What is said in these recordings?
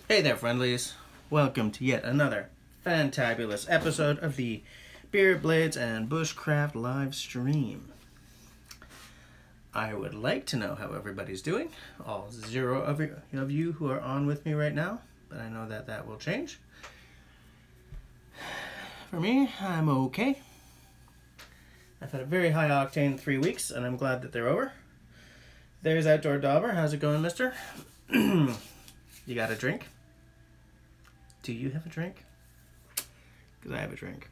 Hey there, friendlies. Welcome to yet another fantabulous episode of the Beard Blades and Bushcraft live stream. I would like to know how everybody's doing, all 0 of you who are on with me right now, but I know that that will change. For me, I'm okay. I've had a very high octane 3 weeks, and I'm glad that they're over. There's Outdoor Dauber. How's it going, mister? You got a drink? Do you have a drink? Because I have a drink.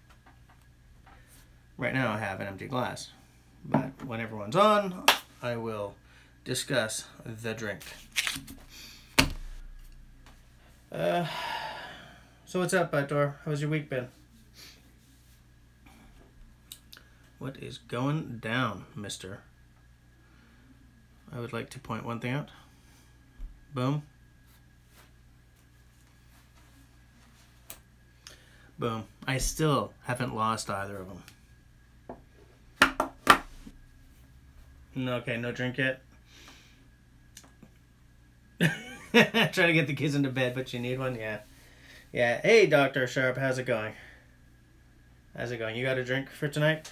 Right now I have an empty glass. But when everyone's on, I will discuss the drink. So what's up, Outdoor? How's your week been? What is going down, mister? I would like to point one thing out. Boom. Boom. I still haven't lost either of them. Okay, no drink yet. Trying to get the kids into bed, but you need one? Yeah. Yeah. Hey, Dr. Sharp, how's it going? How's it going? You got a drink for tonight?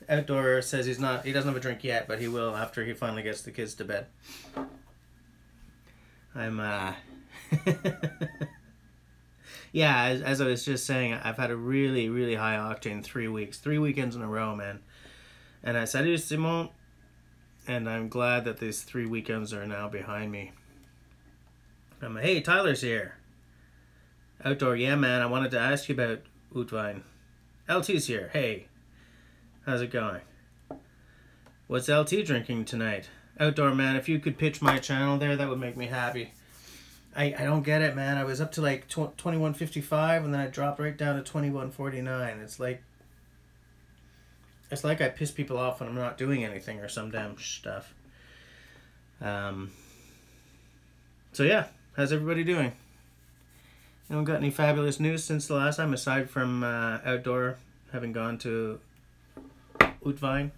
Outdoor says he doesn't have a drink yet, but he will after he finally gets the kids to bed. Yeah, as I was just saying, I've had a really, really high octane 3 weeks. 3 weekends in a row, man. And I said to Simon, and I'm glad that these 3 weekends are now behind me. Hey, Tyler's here. Outdoor, yeah, man, I wanted to ask you about Utvine. LT's here. Hey, how's it going? What's LT drinking tonight? Outdoor, man, if you could pitch my channel there, that would make me happy. I don't get it, man. I was up to like 21.55 and then I dropped right down to 21.49. It's like I piss people off when I'm not doing anything or some damn stuff. So yeah, how's everybody doing? Anyone got any fabulous news since the last time, aside from Outdoor having gone to Utvine?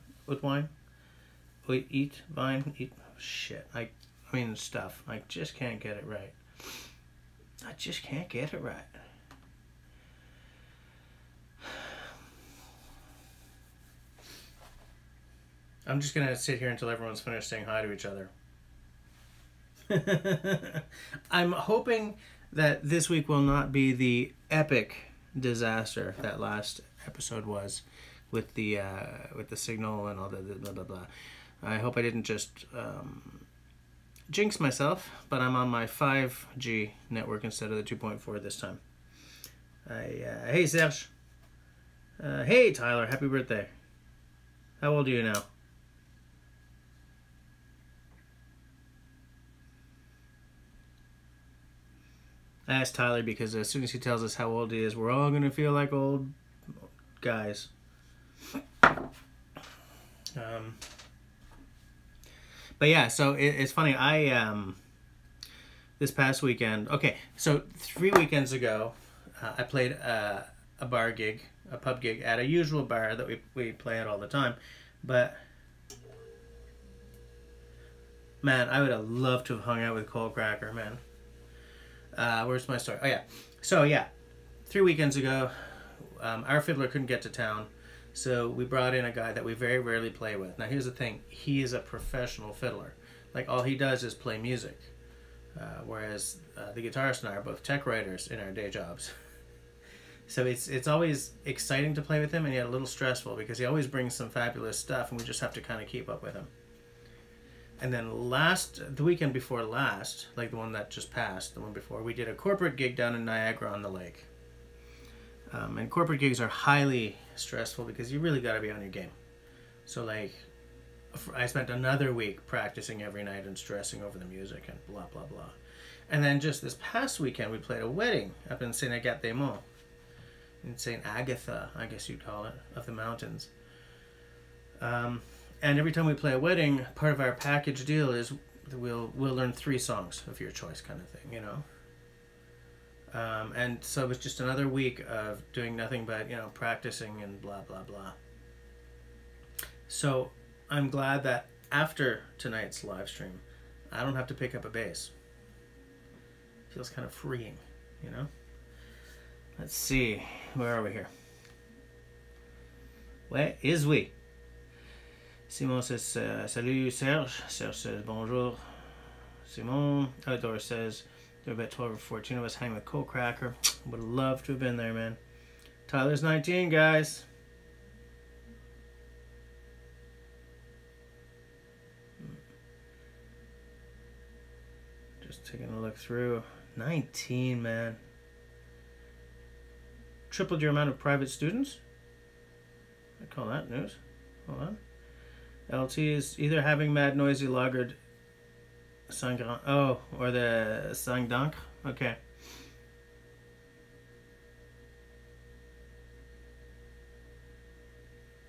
Shit. I mean stuff. I just can't get it right. I'm just gonna sit here until everyone's finished saying hi to each other. I'm hoping that this week will not be the epic disaster that last episode was with the signal and all the blah blah blah. I hope I didn't just jinx myself, but I'm on my 5G network instead of the 2.4 this time. Hey Serge. Hey Tyler, happy birthday. How old are you now? I asked Tyler because as soon as he tells us how old he is, we're all going to feel like old guys. But yeah, so it's funny. This past weekend, okay, so 3 weekends ago, I played a bar gig, a pub gig at a usual bar that we play at all the time. But man, I would have loved to have hung out with Cole Cracker, man. Where's my story? Oh yeah, so yeah, 3 weekends ago, our fiddler couldn't get to town. So we brought in a guy that we very rarely play with. Now here's the thing, he is a professional fiddler. Like all he does is play music. Whereas the guitarist and I are both tech writers in our day jobs. So it's always exciting to play with him and yet a little stressful because he always brings some fabulous stuff and we just have to kind of keep up with him. And then the weekend before last, like the one that just passed, the one before, we did a corporate gig down in Niagara-on-the-Lake. And corporate gigs are highly stressful because you really got to be on your game. So like, I spent another week practicing every night and stressing over the music and blah, blah, blah. And then just this past weekend, we played a wedding up in Saint Agathe-des-Monts. In Saint Agatha, I guess you'd call it, of the mountains. And every time we play a wedding, part of our package deal is we'll learn 3 songs of your choice kind of thing, you know. And so it was just another week of doing nothing but, you know, practicing and blah, blah, blah. So I'm glad that after tonight's live stream, I don't have to pick up a bass. Feels kind of freeing, you know? Let's see. Where are we here? Where is we? Simon says, salut Serge. Serge says, bonjour. Simon. Outdoor says, there are about 12 or 14 of us hanging with Cold Cracker. Would have loved to have been there, man. Tyler's 19, guys. Just taking a look through. 19, man. Tripled your amount of private students? I call that news. Hold on. LT is either having mad noisy lagered sangran. Oh, or the sang d'encre. Okay.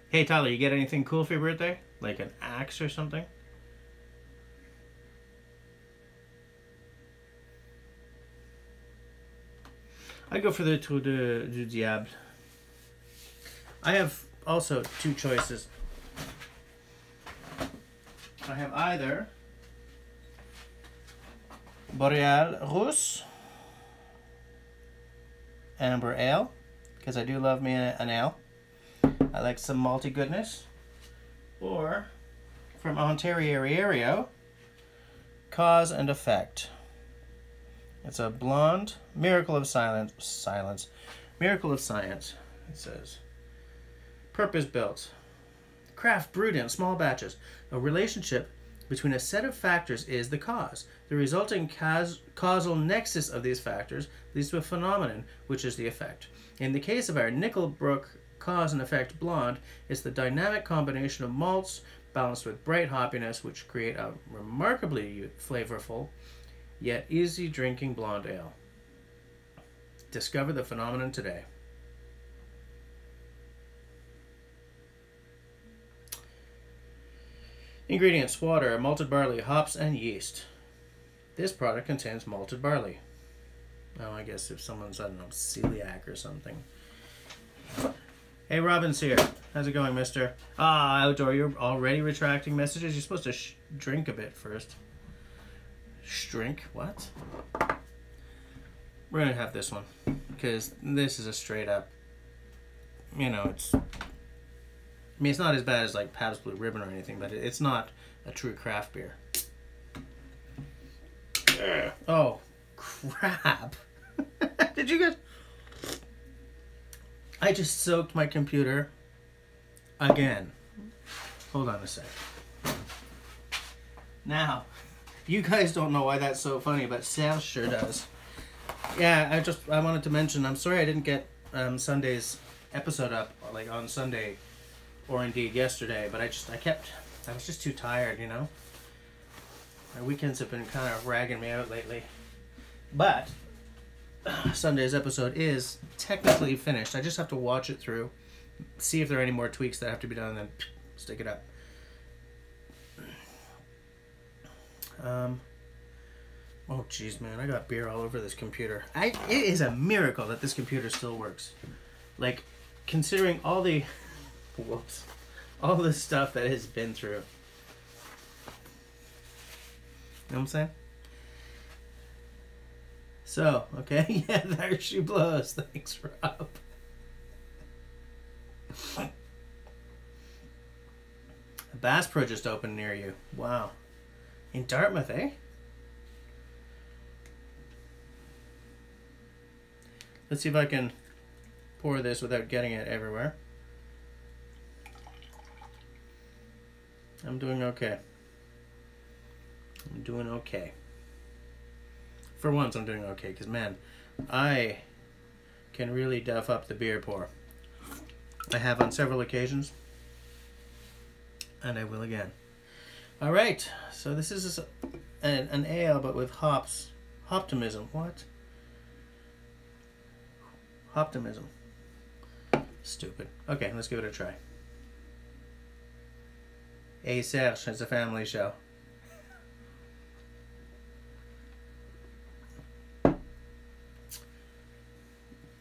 Hey Tyler, you get anything cool for your birthday? Like an axe or something? I go for the Tour du Diable. I have also two choices. I have either Boreal Rousse Amber Ale, because I do love me an ale. I like some malty goodness. Or from Ontario, Cause and Effect. It's a blonde miracle of silence. Miracle of science, it says. Purpose built. Craft brewed in small batches. A relationship between a set of factors is the cause. The resulting causal nexus of these factors leads to a phenomenon, which is the effect. In the case of our Nickelbrook Cause and Effect Blonde, it's the dynamic combination of malts balanced with bright hoppiness, which create a remarkably flavorful yet easy drinking blonde ale. Discover the phenomenon today. Ingredients: water, malted barley, hops, and yeast. This product contains malted barley. Oh, I guess if someone's, I don't know, celiac or something. Hey, Robin's here. How's it going, mister? Ah, Outdoor, you're already retracting messages? You're supposed to drink a bit first. Shrink? What? We're gonna have this one, because this is a straight up, you know, it's, I mean, it's not as bad as like Pabst Blue Ribbon or anything, but it's not a true craft beer. Oh, crap. Did you guys? I just soaked my computer again. Hold on a sec. Now, you guys don't know why that's so funny, but Sal sure does. Yeah, I wanted to mention, I'm sorry I didn't get Sunday's episode up, like on Sunday, or indeed yesterday, but I was just too tired, you know? My weekends have been kind of ragging me out lately. But Sunday's episode is technically finished. I just have to watch it through, see if there are any more tweaks that have to be done, and then stick it up. Oh jeez, man, I got beer all over this computer. It is a miracle that this computer still works. Like, considering all the all the stuff that has been through. You know what I'm saying? So, okay, yeah, there she blows. Thanks, Rob. A Bass Pro just opened near you. Wow. In Dartmouth, eh? Let's see if I can pour this without getting it everywhere. I'm doing okay. I'm doing okay. For once, I'm doing okay, because, man, I can really duff up the beer pour. I have on several occasions, and I will again. All right, so this is an ale, but with hops. Optimism. What? Optimism. Stupid. Okay, let's give it a try. Hey, Serge, it's a family show.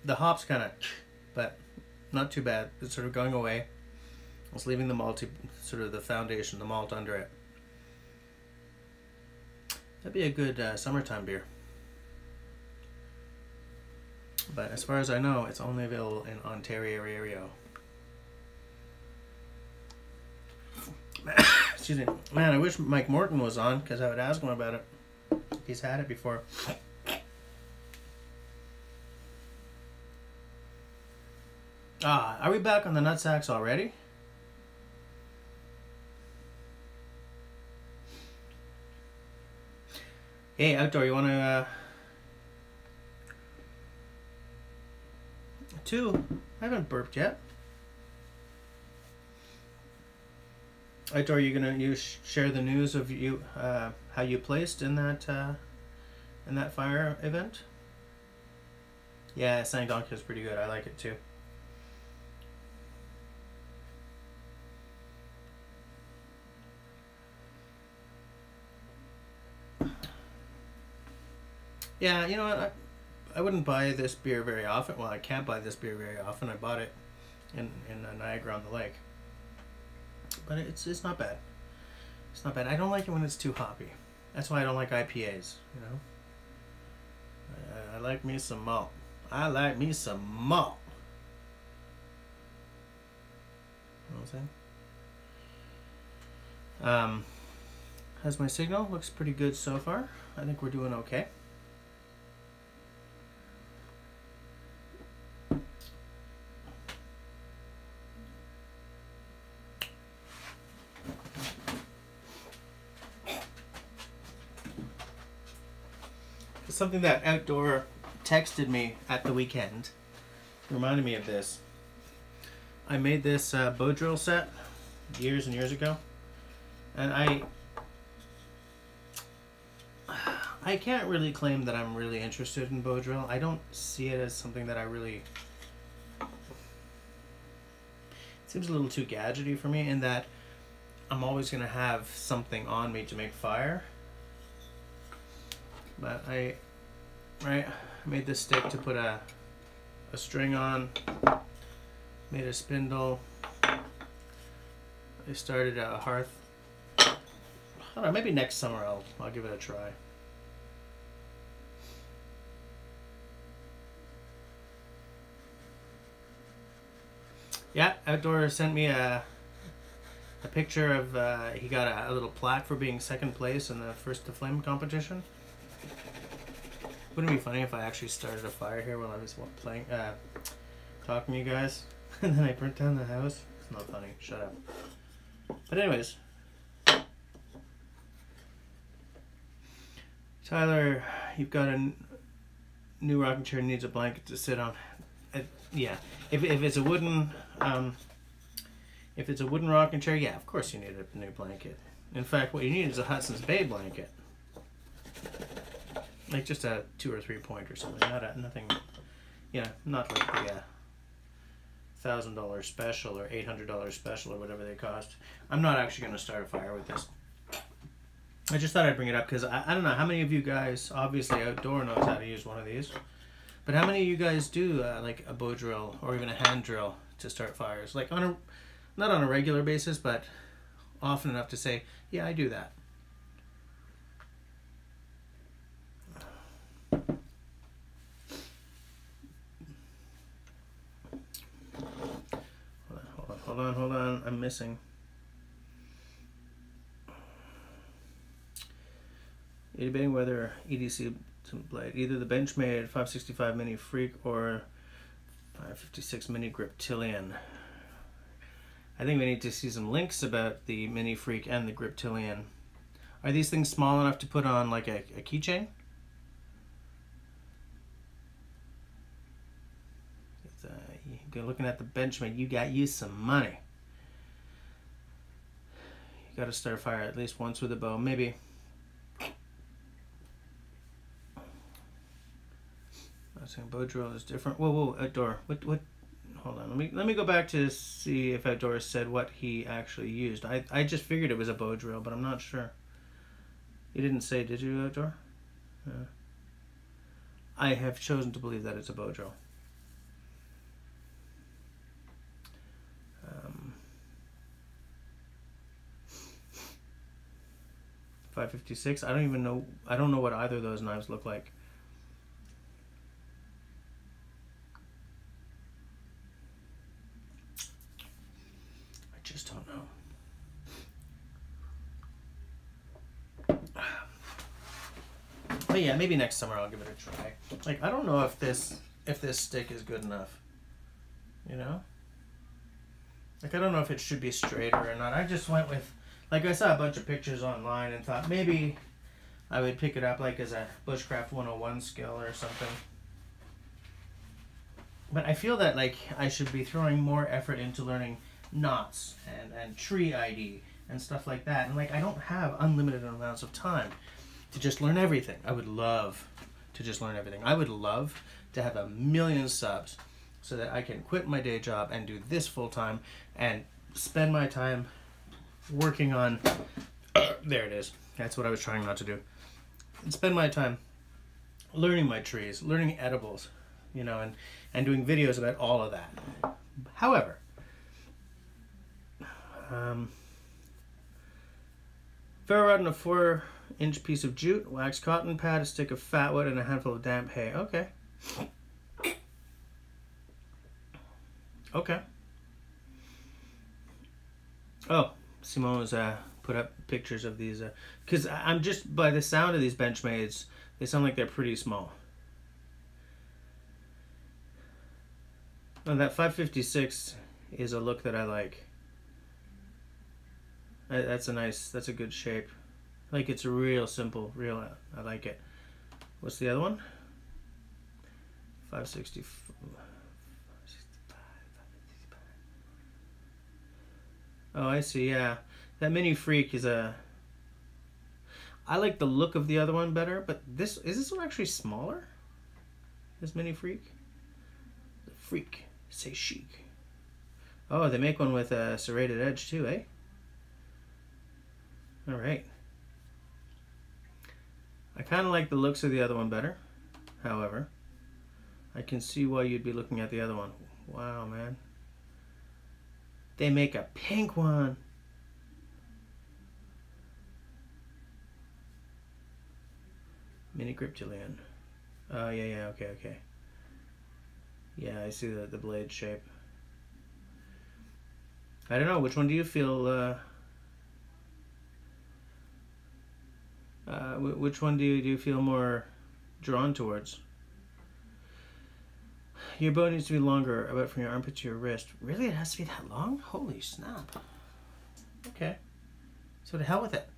The hops kind of, but not too bad. It's sort of going away. It's leaving the malty, sort of the foundation, the malt under it. That'd be a good summertime beer. But as far as I know, it's only available in Ontario. Excuse me. Man, I wish Mike Morton was on, because I would ask him about it. He's had it before. Are we back on the nutsacks already? Hey, Outdoor, you want to... Two. I haven't burped yet. Outdoor, you gonna share the news of you how you placed in that fire event? Yeah, Saint Donkey is pretty good. I like it too. Yeah, you know what? I wouldn't buy this beer very often. Well, I can't buy this beer very often. I bought it in Niagara on the Lake. But it's not bad. It's not bad. I don't like it when it's too hoppy. That's why I don't like IPAs, you know? I like me some malt. I like me some malt. You know what I'm saying? How's my signal? Looks pretty good so far. I think we're doing okay. Something that Outdoor texted me at the weekend reminded me of this. I made this bow drill set years and years ago, and I can't really claim that I'm really interested in bow drill. I don't see it as something that I really... It seems a little too gadgety for me, in that I'm always going to have something on me to make fire. But I made this stick to put a string on, made a spindle. I started a hearth. I don't know, maybe next summer I'll give it a try. Yeah, Outdoor sent me a picture of he got a little plaque for being second place in the First to Flame competition. Wouldn't it be funny if I actually started a fire here while I was playing, talking to you guys, and then I burnt down the house? It's not funny. Shut up. But anyways, Tyler, you've got a new rocking chair, needs a blanket to sit on. Yeah, if it's a wooden rocking chair, yeah, of course you need a new blanket. In fact, what you need is a Hudson's Bay blanket. Like just a 2 or 3 point or something, nothing, yeah, not like the $1,000 special or $800 special or whatever they cost. I'm not actually going to start a fire with this. I just thought I'd bring it up because I don't know how many of you guys, obviously Outdoor knows how to use one of these, but how many of you guys do like a bow drill or even a hand drill to start fires? Like not on a regular basis, but often enough to say, yeah, I do that. Hold on, I'm missing. You're debating whether EDC blade, either the Benchmade 565 Mini Freak or 556 Mini Griptilian. I think we need to see some links about the Mini Freak and the Griptilian. Are these things small enough to put on like a keychain? You're looking at the Benchmade, you got you some money. You got to start a fire at least once with a bow, maybe. I was saying bow drill is different. Whoa, Outdoor. What? Hold on. Let me go back to see if Outdoor said what he actually used. I just figured it was a bow drill, but I'm not sure. You didn't say, did you, Outdoor? Yeah. I have chosen to believe that it's a bow drill. 556. I don't even know. I don't know what either of those knives look like. I just don't know. But yeah, maybe next summer I'll give it a try. Like, I don't know if this stick is good enough. You know? Like, I don't know if it should be straighter or not. I just went with, like, I saw a bunch of pictures online and thought maybe I would pick it up like as a Bushcraft 101 skill or something. But I feel that, like, I should be throwing more effort into learning knots and tree ID and stuff like that. And, like, I don't have unlimited amounts of time to just learn everything. I would love to just learn everything. I would love to have 1 million subs so that I can quit my day job and do this full time and spend my time working on, there it is. That's what I was trying not to do. And spend my time learning my trees, learning edibles, you know, and doing videos about all of that. However, ferro rod and a 4-inch piece of jute, wax cotton pad, a stick of fat wood, and a handful of damp hay. Okay. Okay. Oh, Simone's put up pictures of these. Because I'm just, by the sound of these Benchmades, they sound like they're pretty small. Oh, that 556 is a look that I like. That's a good shape. Like, it's real simple, I like it. What's the other one? 565. Oh, I see, yeah. That Mini Freak is a... I like the look of the other one better, but is this one actually smaller? This Mini Freak? The Freak. Say chic. Oh, they make one with a serrated edge too, eh? Alright. I kind of like the looks of the other one better. However, I can see why you'd be looking at the other one. Wow, man. They make a pink one. Mini Cryptilian. Oh, yeah, okay. Yeah, I see the blade shape. I don't know, which one do you feel, which one do you feel more drawn towards? Your bow needs to be longer, about from your armpit to your wrist. Really? It has to be that long? Holy snap. Okay. So to hell with it.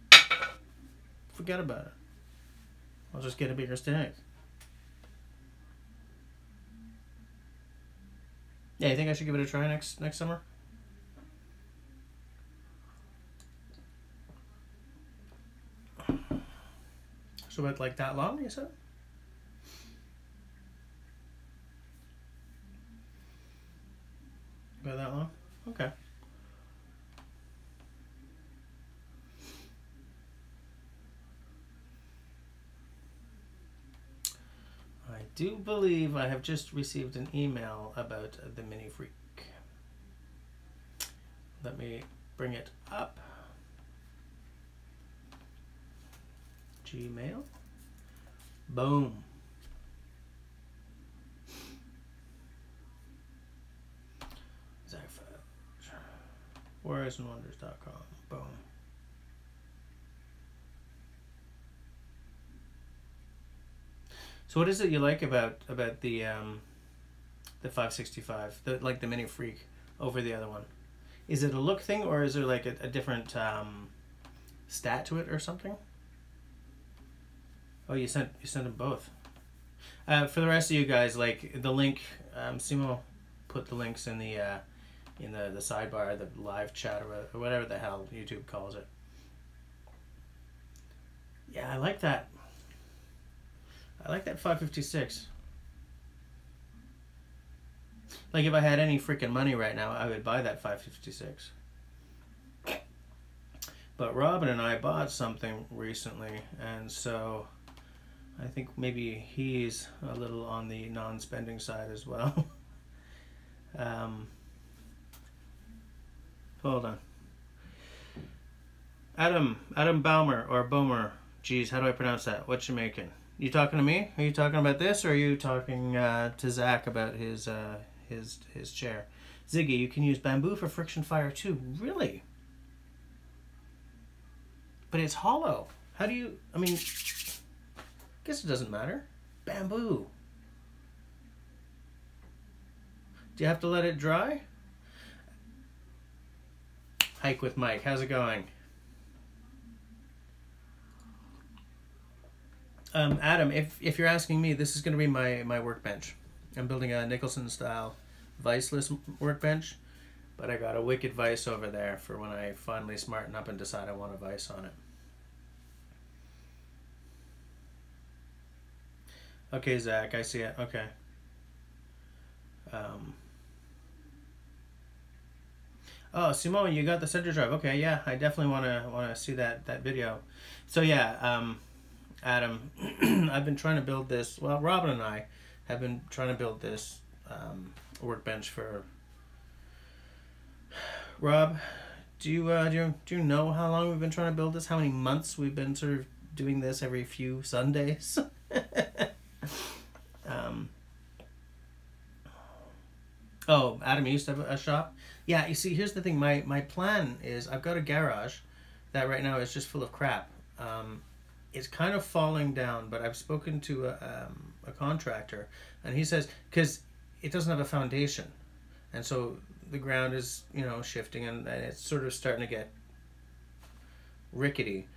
Forget about it. I'll just get a bigger stick. Yeah, you think I should give it a try next summer? So about like that long, you said? About that long? Okay. I do believe I have just received an email about the Mini Freak. Let me bring it up. Gmail. Boom. HorizonWonders.com. Boom. So what is it you like about the 565, like the Mini Freak over the other one? Is it a look thing, or is there like a different stat to it or something? Oh, you sent them both. For the rest of you guys, like the link, Simo put the links in the sidebar, the live chat or whatever the hell YouTube calls it. Yeah, I like that. I like that 556. Like, if I had any freaking money right now, I would buy that 556. But Robin and I bought something recently, and so I think maybe he's a little on the non-spending side as well. Hold on. Adam Baumer or Bomer. Geez, how do I pronounce that? What you making? You talking to me? Are you talking about this, or are you talking to Zach about his chair? Ziggy, you can use bamboo for friction fire too. Really? But it's hollow. How do you? I mean, guess it doesn't matter. Bamboo. Do you have to let it dry? Hike with Mike. How's it going? Adam, if you're asking me, this is going to be my workbench. I'm building a Nicholson style viceless workbench, but I got a wicked vise over there for when I finally smarten up and decide I want a vise on it. Okay, Zach, I see it. Okay. Oh, Simone, you got the center drive. Okay, yeah, I definitely wanna see that video. So yeah, Adam, I've been trying to build this. Well, Robin and I have been trying to build this workbench for. Rob, do you know how long we've been trying to build this? How many months we've been sort of doing this every few Sundays? Oh, Adam, you used to have a shop? Yeah, you see, here's the thing. My plan is I've got a garage that right now is just full of crap. It's kind of falling down, but I've spoken to a contractor, and he says, because it doesn't have a foundation, and so the ground is, shifting, and it's sort of starting to get rickety.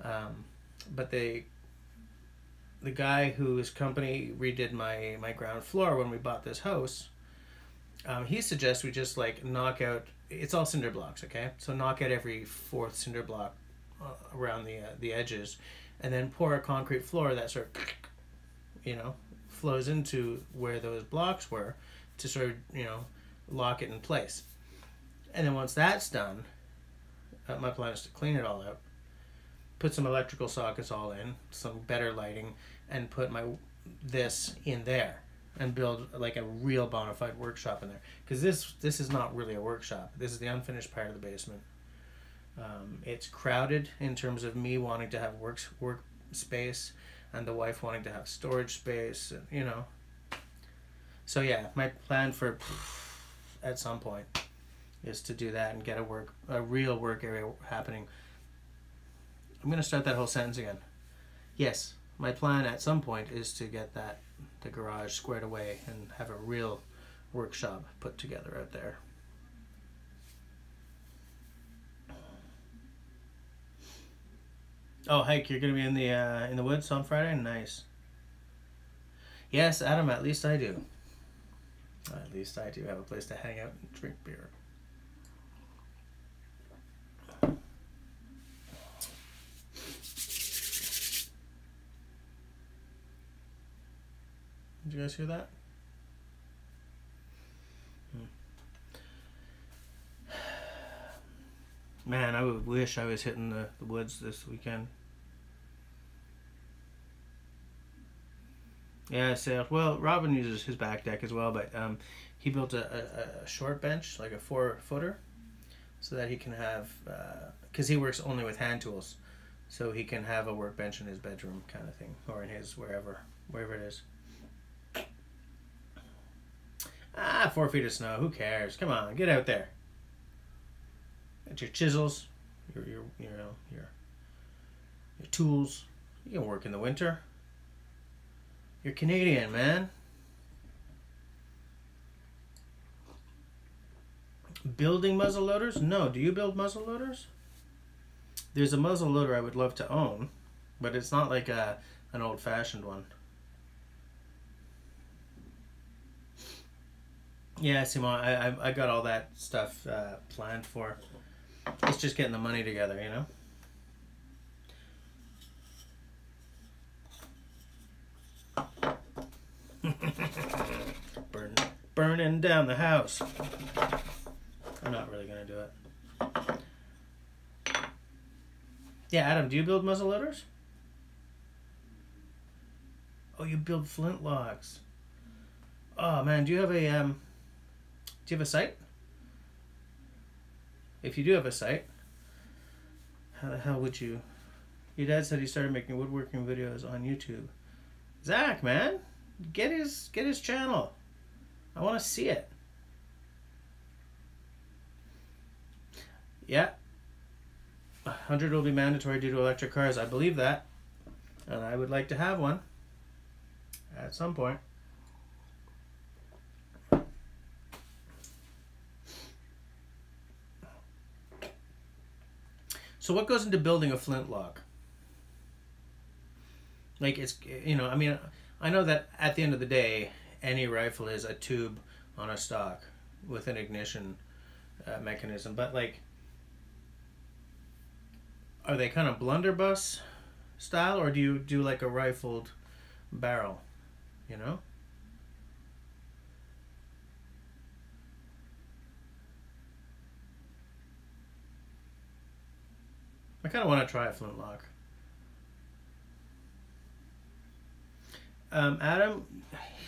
But the guy whose company redid my ground floor when we bought this house, he suggests we just knock out. It's all cinder blocks, okay? So knock out every fourth cinder block around the edges, and then pour a concrete floor that sort of, flows into where those blocks were to sort of, lock it in place. And then once that's done, my plan is to clean it all out, put some electrical sockets all in, some better lighting, and put this in there and build like a real bona fide workshop in there. Because this is not really a workshop. This is the unfinished part of the basement. It's crowded in terms of me wanting to have work space and the wife wanting to have storage space, So yeah, my plan for at some point is to do that and get a real work area happening. I'm going to start that whole sentence again. Yes, my plan at some point is to get the garage squared away and have a real workshop put together out there. Oh, hike! You're gonna be in the woods on Friday. Nice. Yes, Adam. At least I do. At least I do have a place to hang out and drink beer. Did you guys hear that? Man, I would wish I was hitting the woods this weekend. Yeah, so, well, Robin uses his back deck as well, but he built a short bench, like a 4-footer, so that he can have, because he works only with hand tools, so he can have a workbench in his bedroom kind of thing, or in his wherever it is. 4 feet of snow, who cares? Come on, get out there. Get your chisels, your tools. You can work in the winter. You're Canadian, man. Building muzzle loaders? No. Do you build muzzle loaders? There's a muzzle loader I would love to own, but it's not like an old-fashioned one. Yeah, Simon, I got all that stuff planned for. It's just getting the money together, Burning down the house. I'm not really gonna do it. Yeah, Adam, do you build muzzle loaders? Oh, you build flintlocks. Oh man, do you have a site? If you do have a site, How the hell would you? Your dad said he started making woodworking videos on YouTube. Zach, man, get his channel. I want to see it. Yeah. 100 will be mandatory due to electric cars. I believe that. And I would like to have one at some point. So what goes into building a flintlock? Like, it's, you know, I mean, I know that at the end of the day, any rifle is a tube on a stock with an ignition mechanism. But, like, are they kind of blunderbuss style, or do you do like a rifled barrel, you know? I kind of want to try a flintlock. Adam,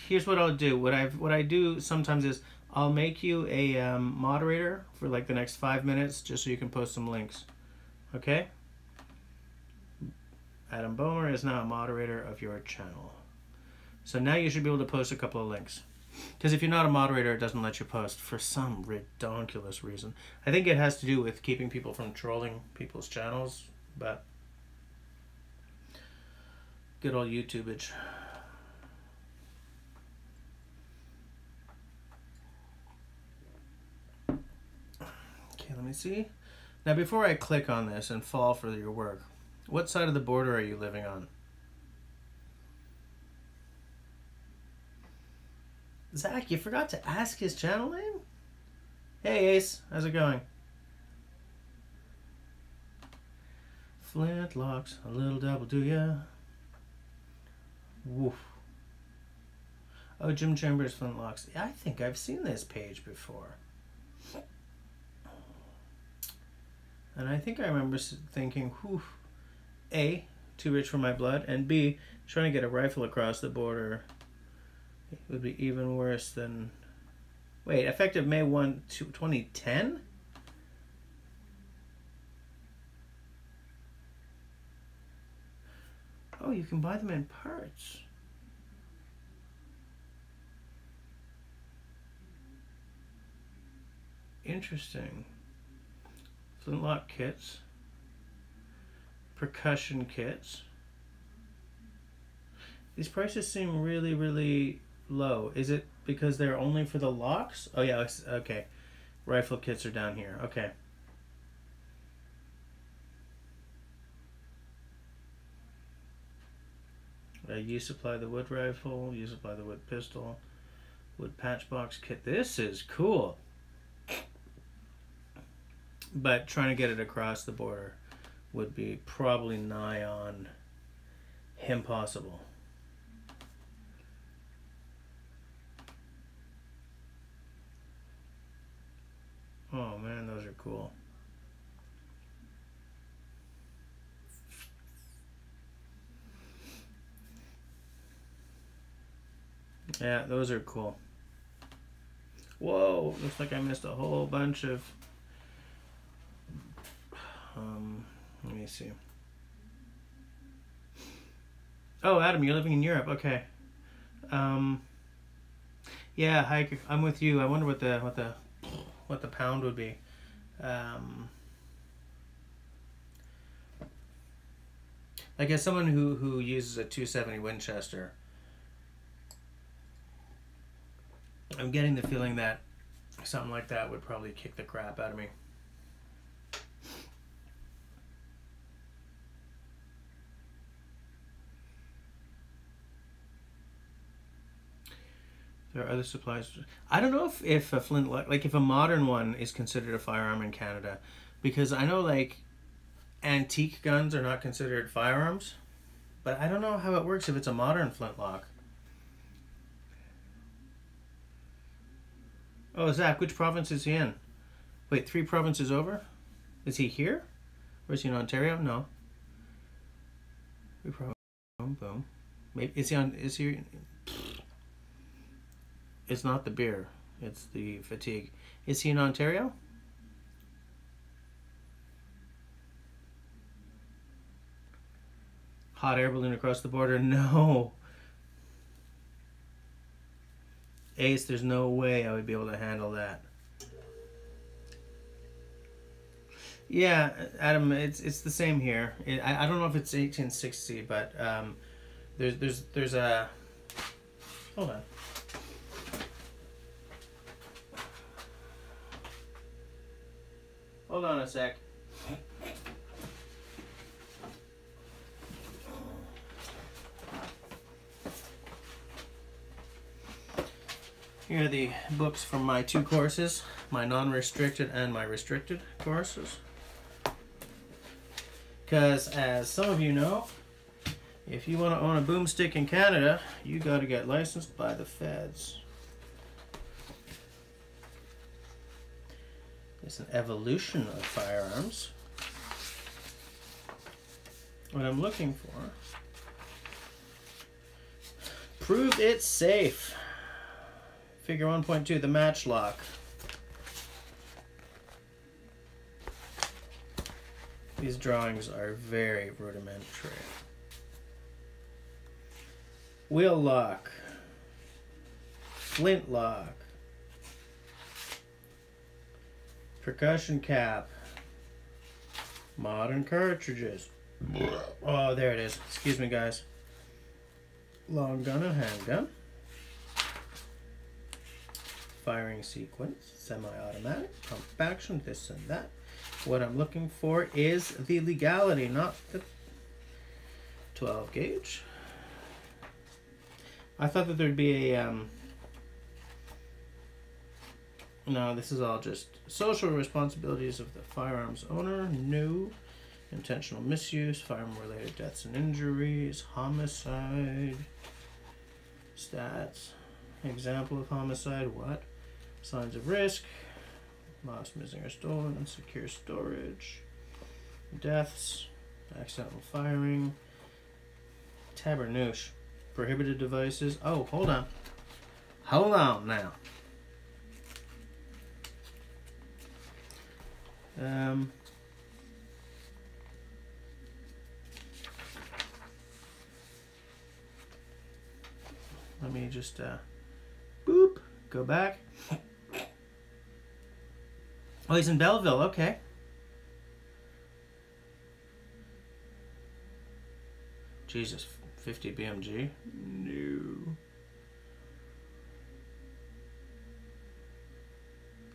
here's what I'll do. What I do sometimes is I'll make you a moderator for like the next 5 minutes, just so you can post some links. Okay? Adam Bomer is now a moderator of your channel. So now you should be able to post a couple of links. Because if you're not a moderator, it doesn't let you post for some ridiculous reason. I think it has to do with keeping people from trolling people's channels, but good old YouTubeage. Okay, let me see. Now before I click on this and fall for your work, what side of the border are you living on? Zach, you forgot to ask his channel name? Hey Ace, how's it going? Flintlocks, a little double, do ya? Woof. Oh, Jim Chambers Flintlocks. I think I've seen this page before. And I think I remember thinking, whew, A, too rich for my blood, and B, trying to get a rifle across the border would be even worse than... Wait, effective May 1, 2010? Oh, you can buy them in parts. Interesting. Flintlock kits. Percussion kits. These prices seem really, really low. Is it because they're only for the locks? Oh yeah, okay. Rifle kits are down here. Okay. You supply the wood rifle, you supply the wood pistol, wood patch box kit. This is cool. But trying to get it across the border would be probably nigh on impossible. Oh man, those are cool. Yeah, those are cool. Whoa, looks like I missed a whole bunch of... let me see. Oh, Adam, you're living in Europe. Okay. Yeah, hi, I'm with you. I wonder what the pound would be. Like as someone who uses a 270 Winchester, I'm getting the feeling that something like that would probably kick the crap out of me. There are other supplies. I don't know if a flintlock, like if a modern one is considered a firearm in Canada, because I know like antique guns are not considered firearms, but I don't know how it works if it's a modern flintlock. Oh, Zach, which province is he in? Wait, 3 provinces over? Is he here? Or is he in Ontario? No. 3 provinces. Boom, boom. Maybe is he? It's not the beer. It's the fatigue. Is he in Ontario? Hot air balloon across the border? No. Ace, there's no way I would be able to handle that. Yeah, Adam, it's the same here. I don't know if it's 1860, but there's a... Hold on. Hold on a sec. Here are the books from my two courses, my non-restricted and my restricted courses. Because, as some of you know, if you want to own a boomstick in Canada, you got to get licensed by the feds. It's an evolution of firearms. What I'm looking for, prove it's safe. Figure 1.2, the matchlock. These drawings are very rudimentary. Wheel lock. Flint lock. Percussion cap. Modern cartridges. Oh, there it is. Excuse me, guys. Long gun and handgun. Firing sequence, semi-automatic, pump action, this and that. What I'm looking for is the legality, not the 12 gauge. I thought that there'd be a, no, this is all just social responsibilities of the firearms owner, no, intentional misuse, firearm-related deaths and injuries, homicide, stats, example of homicide, what? Signs of risk, lost, missing, or stolen, secure storage, deaths, accidental firing, tabernouche, prohibited devices. Oh, hold on. Hold on now. Let me just, boop, go back. Oh, he's in Belleville, okay. Jesus, 50 BMG? No.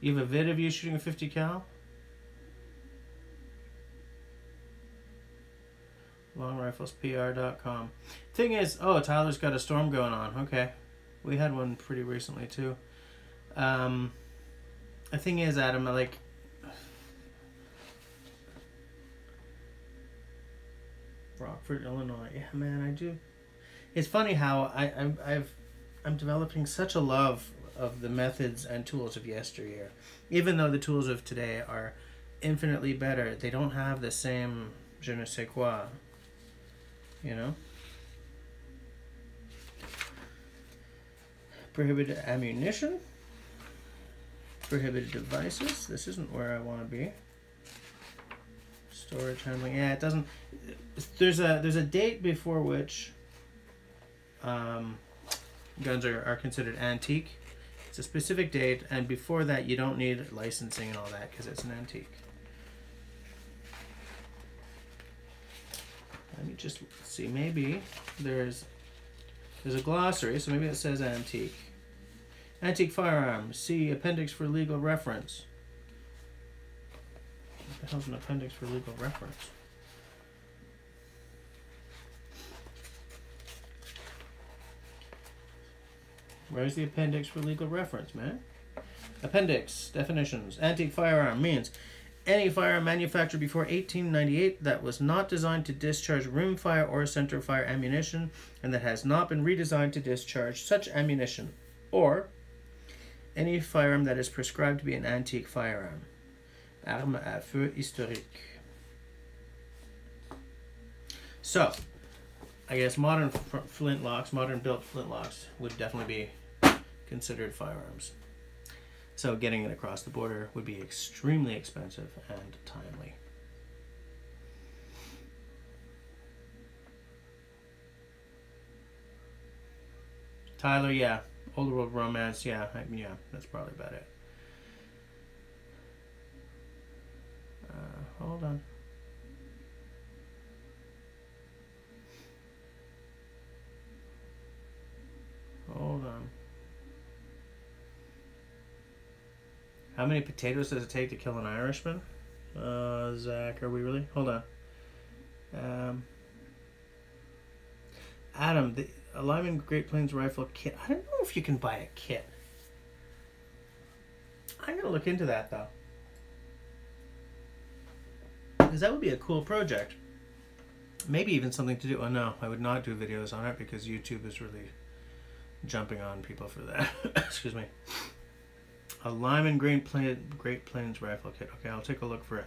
You have a vid of you shooting a 50 cal? LongRiflesPR.com. Thing is, oh, Tyler's got a storm going on. Okay. We had one pretty recently, too. The thing is, Adam, like, Rockford, Illinois. Yeah, man, I do. It's funny how I'm developing such a love of the methods and tools of yesteryear. Even though the tools of today are infinitely better, they don't have the same je ne sais quoi, you know? Prohibited ammunition. Prohibited devices. This isn't where I want to be. Storage handling. Yeah, it doesn't. There's a date before which guns are considered antique. It's a specific date, and before that you don't need licensing and all that because it's an antique. Let me just see. Maybe there's a glossary, so maybe it says antique. Antique firearms. See appendix for legal reference. What the hell's an appendix for legal reference? Where's the appendix for legal reference, man? Appendix, definitions. Antique firearm means any firearm manufactured before 1898 that was not designed to discharge rimfire or centerfire ammunition and that has not been redesigned to discharge such ammunition, or any firearm that is prescribed to be an antique firearm. Arme à feu historique. So, I guess modern flintlocks, modern built flintlocks would definitely be considered firearms. So getting it across the border would be extremely expensive and timely. Tyler, yeah. Old World Romance, yeah. Yeah, that's probably about it. Hold on. Hold on. How many potatoes does it take to kill an Irishman? Zach, are we really? Hold on. Adam, the Lyman Great Plains Rifle kit. I don't know if you can buy a kit. I'm going to look into that, though. Because that would be a cool project. Maybe even something to do. Oh, no, I would not do videos on it because YouTube is really jumping on people for that. Excuse me. A Lyman Great Plains Rifle kit. Okay, I'll take a look for it.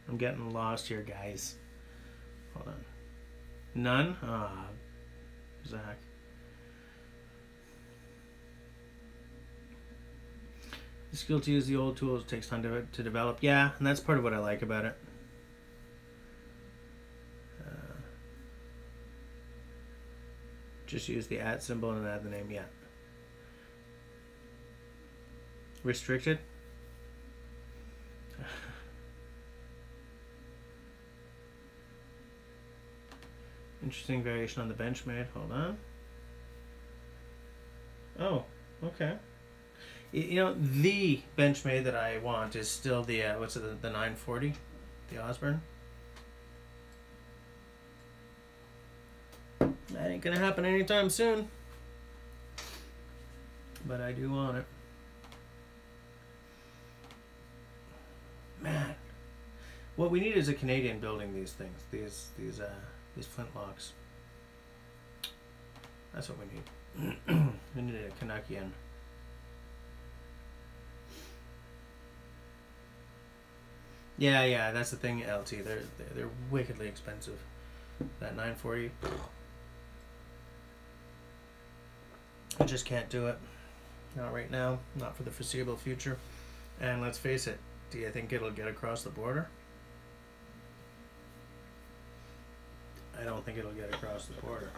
I'm getting lost here, guys. Hold on. None? Ah, Zach. The skill to use the old tools takes time to develop. Yeah, and that's part of what I like about it. Just use the @ symbol and add the name. Yeah. Restricted? Interesting variation on the Benchmade. Hold on. Oh, okay. You know, the Benchmade that I want is still the, what's it, the 940? The Osborne? That ain't gonna happen anytime soon. But I do want it. Man. What we need is a Canadian building these things. These flintlocks. That's what we need. We need a Canuckian. Yeah, that's the thing, LT. They're wickedly expensive. That 940. I just can't do it. Not right now. Not for the foreseeable future. And let's face it, do you think it'll get across the border? I don't think it'll get across the border.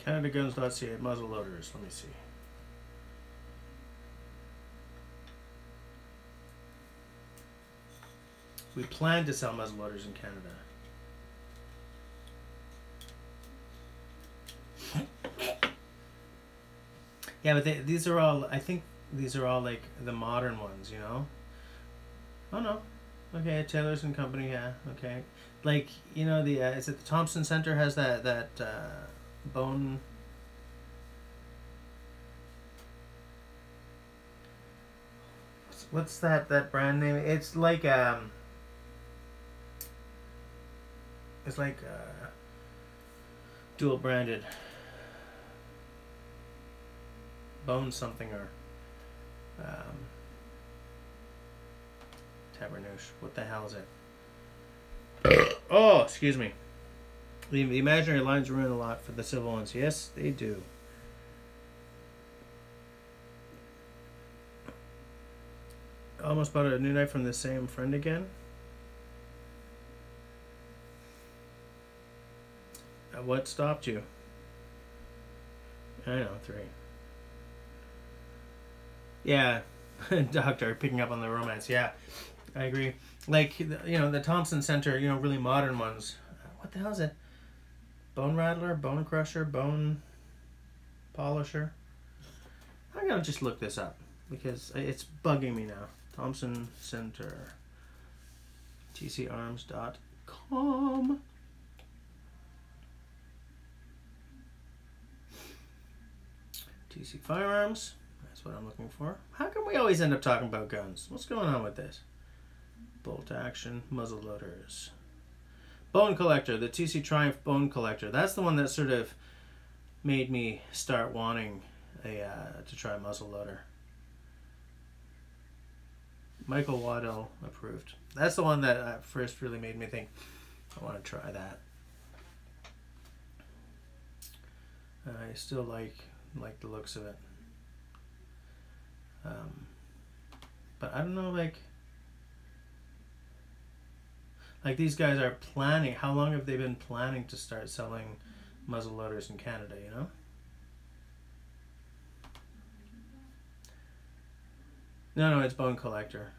CanadaGuns.ca muzzle loaders. Let me see. We plan to sell muzzle loaders in Canada. Yeah, but these are all, I think these are all like the modern ones, you know? Oh no. Okay, Taylor's and Company, yeah, okay. Like, you know, the, is it the Thompson Center has that bone... What's that brand name? It's like, dual branded. Bone something or Tabernouche. What the hell is it? Oh, excuse me. The imaginary lines ruin a lot for the civil ones. Yes, they do. Almost bought a new knife from the same friend again. What stopped you? I know, 3. Yeah, Doctor, picking up on the romance. Yeah, I agree. Like, you know, the Thompson Center, you know, really modern ones. What the hell is it? Bone Rattler, Bone Crusher, Bone Polisher. I'm going to just look this up because it's bugging me now. Thompson Center. tcarms.com. TC Firearms. That's what I'm looking for. How come we always end up talking about guns? What's going on with this? Bolt action, muzzle loaders. Bone Collector, the TC Triumph Bone Collector. That's the one that sort of made me start wanting a to try a muzzle loader. Michael Waddell approved. That's the one that first really made me think, I want to try that. I still like the looks of it. But I don't know, like these guys are planning. How long have they been planning to start selling muzzle loaders in Canada, you know? No, it's Bone Collector.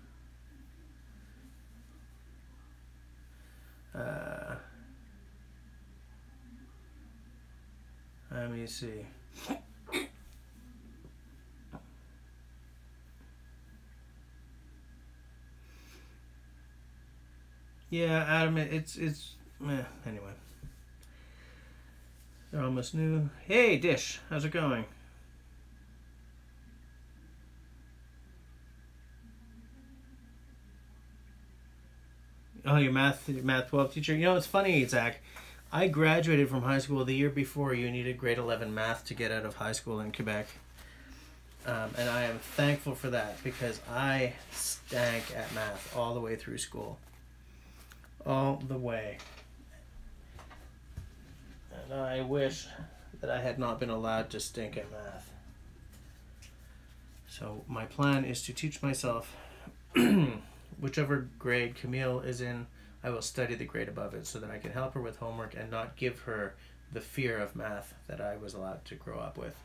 Let me see. Yeah, Adam, it's anyway. They're almost new. Hey, Dish, how's it going? Oh, your math 12 teacher. You know, it's funny, Zach. I graduated from high school the year before you needed grade 11 math to get out of high school in Quebec. And I am thankful for that because I stank at math all the way through school. All the way. And I wish that I had not been allowed to stink at math. So my plan is to teach myself whichever grade Camille is in, I will study the grade above it so that I can help her with homework and not give her the fear of math that I was allowed to grow up with.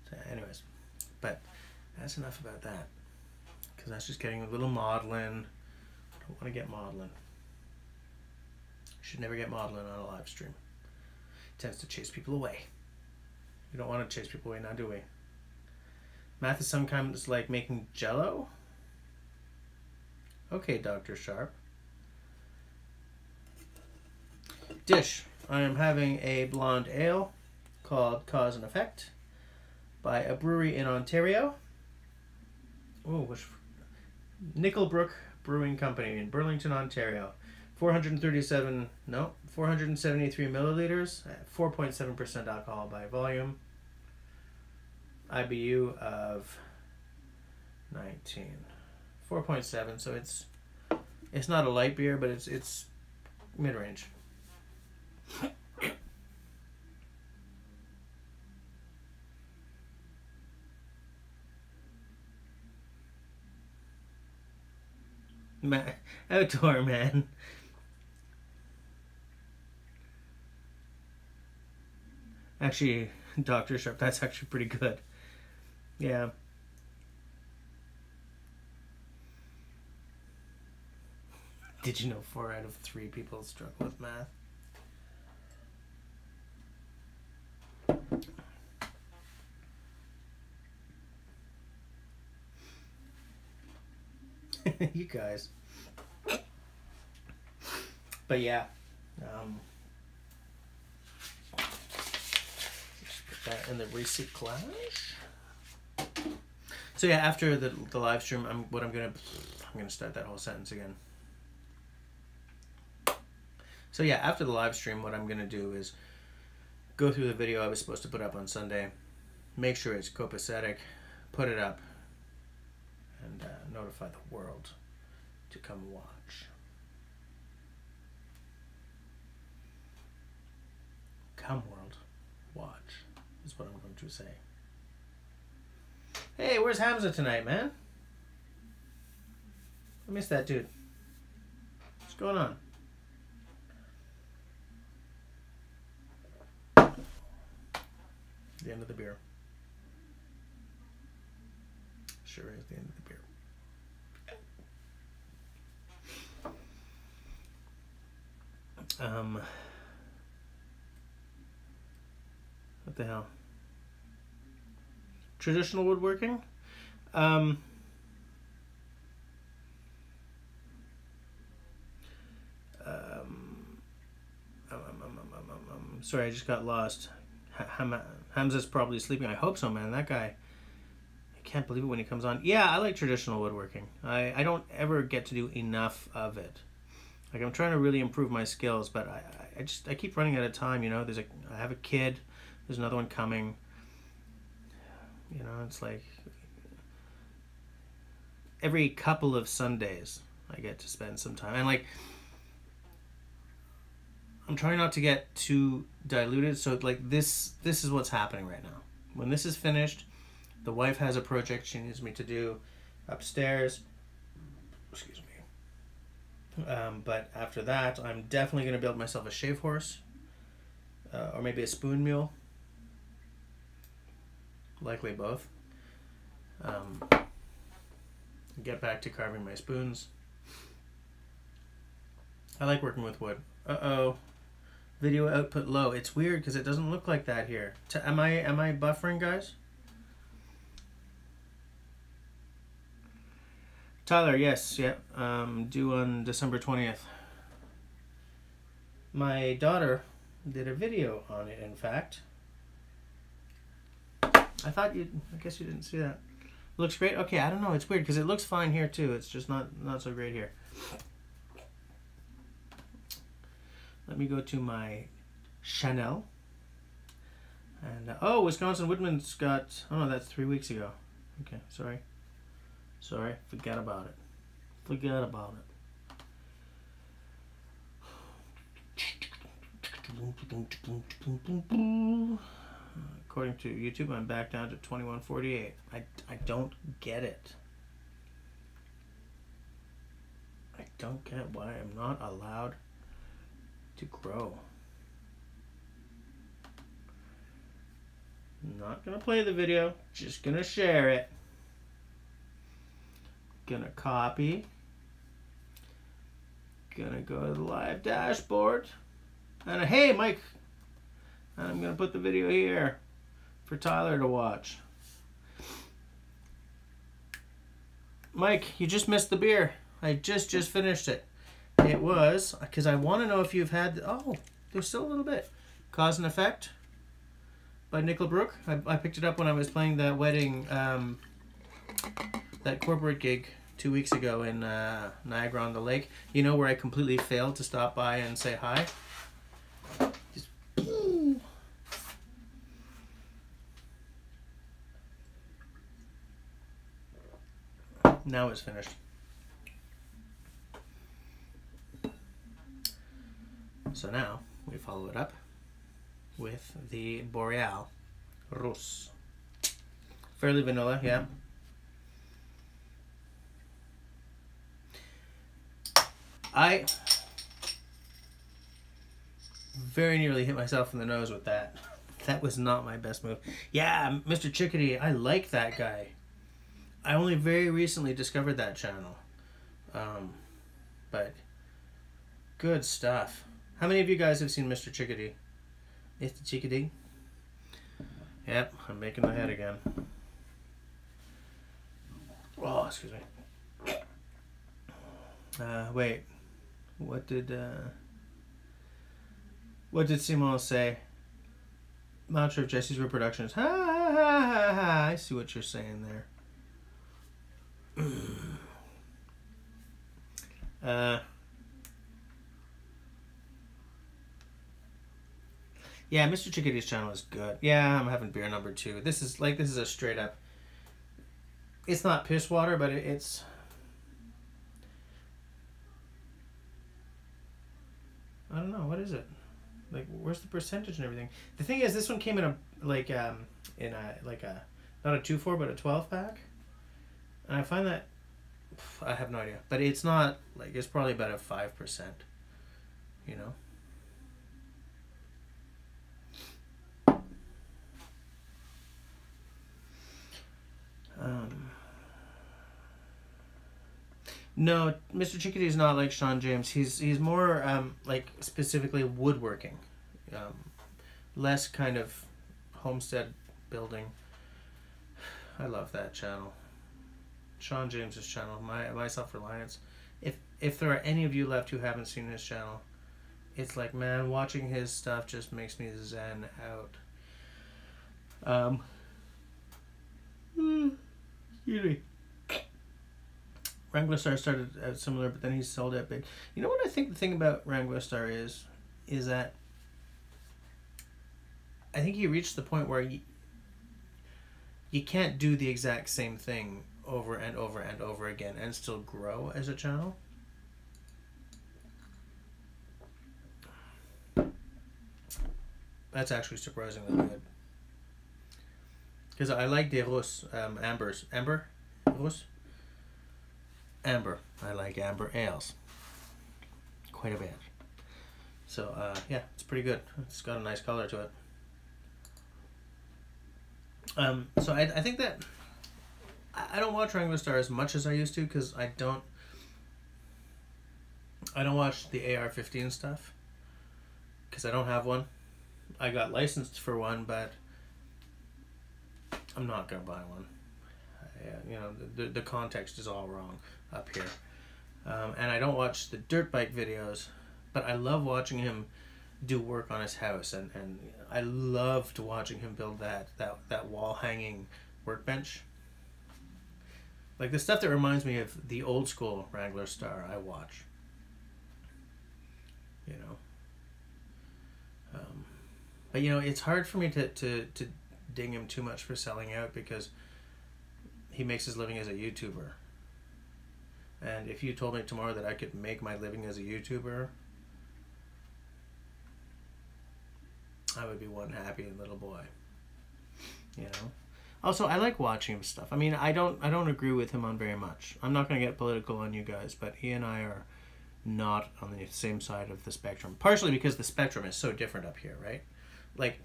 So anyways, but that's enough about that because that's just getting a little maudlin. I don't want to get maudlin. Should never get maudlin on a live stream. It tends to chase people away. We don't want to chase people away, now do we? Math is sometimes like making jello? Okay, Dr. Sharp. Dish. I am having a blonde ale called Cause and Effect by a brewery in Ontario. Oh, which Nickelbrook Brewing Company in Burlington, Ontario. 473 milliliters, 4.7% alcohol by volume, IBU of 19, 4.7. So it's not a light beer, but it's mid range. Outdoor man. Actually, Dr. Sharp, that's actually pretty good. Yeah. Did you know 4 out of 3 people struggle with math? You guys. But yeah. That in the recyclage. So yeah, after the live stream, I'm gonna start that whole sentence again. So yeah, after the live stream, what I'm gonna do is go through the video I was supposed to put up on Sunday, make sure it's copacetic, put it up, and notify the world to come watch. Come world, watch. Is what I'm going to say. Hey, where's Hamza tonight, man? I missed that dude. What's going on? The end of the beer. Sure is the end of the beer. What the hell? Traditional woodworking? Sorry, I just got lost. Hamza's probably sleeping. I hope so, man. That guy, I can't believe it when he comes on. Yeah, I like traditional woodworking. I don't ever get to do enough of it. Like, I'm trying to really improve my skills, but I keep running out of time, you know. I have a kid, there's another one coming. You know, it's like every couple of Sundays I get to spend some time. And like, I'm trying not to get too diluted, so like this is what's happening right now. When this is finished, the wife has a project she needs me to do upstairs. Excuse me. But after that, I'm definitely going to build myself a shave horse, or maybe a spoon mule. Likely both. Get back to carving my spoons. I like working with wood. Uh-oh. Video output low. It's weird because it doesn't look like that here. Am I buffering, guys? Tyler, yes, yeah. Due on December 20th. My daughter did a video on it, in fact. I guess you didn't see that. Looks great? Okay, I don't know. It's weird because it looks fine here too. It's just not so great here. Let me go to my Chanel. And, oh, Wisconsin Woodman's got... Oh, no, that's 3 weeks ago. Okay, sorry. Sorry, forget about it. Forget about it. According to YouTube, I'm back down to 2148. I don't get it. I don't get why I'm not allowed to grow. I'm not gonna play the video, just gonna share it. Gonna copy. Gonna go to the live dashboard. And hey, Mike, I'm gonna put the video here for Tyler to watch. Mike, you just missed the beer. I just finished it. It was, because I want to know if you've had, oh, there's still a little bit. Cause and Effect by Nickelbrook. I picked it up when I was playing that wedding, that corporate gig 2 weeks ago in Niagara-on-the-Lake. You know, where I completely failed to stop by and say hi? Just, now it's finished. So now we follow it up with the Boreal Russe. Fairly vanilla, yeah. I very nearly hit myself in the nose with that. That was not my best move. Yeah, Mr. Chickadee, I like that guy. I only very recently discovered that channel. But good stuff. How many of you guys have seen Mr. Chickadee? Mr. Chickadee? Yep, I'm making my head again. Oh, excuse me. Wait. What did Simon say? Mantra of Jesse's reproductions. Ha ha ha ha ha. I see what you're saying there. Yeah, Mr. Chickadee's channel is good. Yeah, I'm having beer number 2. This is a straight up. It's not piss water, but it's. I don't know, what is it? Like, where's the percentage and everything? The thing is, this one came in a not a 2-4 but a 12 pack, and I find that I have no idea, but it's not like, it's probably about a 5%, you know. No, Mr. Chickadee is not like Sean James. He's more like specifically woodworking, less kind of homestead building. I love that channel. Sean James's channel, my self-reliance. If there are any of you left who haven't seen his channel, it's like, man, watching his stuff just makes me zen out. Excuse me. Wrangler Star started out similar, but then he sold out big. You know what I think the thing about Wrangler Star is that I think he reached the point where you can't do the exact same thing over and over and over again and still grow as a channel. That's actually surprisingly good. Because I like des Rousses, Amber? Rousse? Amber. I like amber ales. Quite a bit. So, yeah, it's pretty good. It's got a nice color to it. So I think that I don't watch Wrangler Star as much as I used to, because I don't watch the AR-15 stuff, because I don't have one. I got licensed for one, but I'm not gonna buy one. You know, the context is all wrong up here, and I don't watch the dirt bike videos, but I love watching him do work on his house, and I loved watching him build that wall hanging workbench. Like the stuff that reminds me of the old school Wrangler Star I watch. You know. But you know, it's hard for me to ding him too much for selling out, because he makes his living as a YouTuber. And if you told me tomorrow that I could make my living as a YouTuber, I would be one happy little boy. You know. Also, I like watching him stuff. I mean, I don't agree with him on very much. I'm not going to get political on you guys, but he and I are not on the same side of the spectrum. Partially because the spectrum is so different up here, right? Like,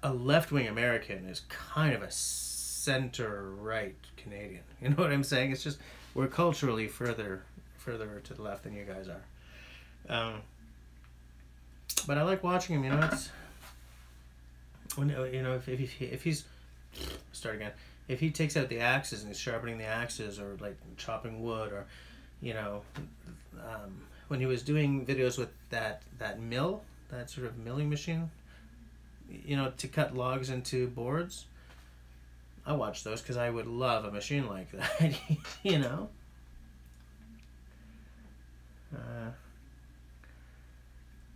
a left-wing American is kind of a center-right Canadian. You know what I'm saying? It's just, we're culturally further to the left than you guys are. But I like watching him. You know, it's when, you know, if he's start again. If he takes out the axes and he's sharpening the axes, or like chopping wood, or you know, when he was doing videos with that mill, that sort of milling machine, you know, to cut logs into boards, I watch those because I would love a machine like that. You know.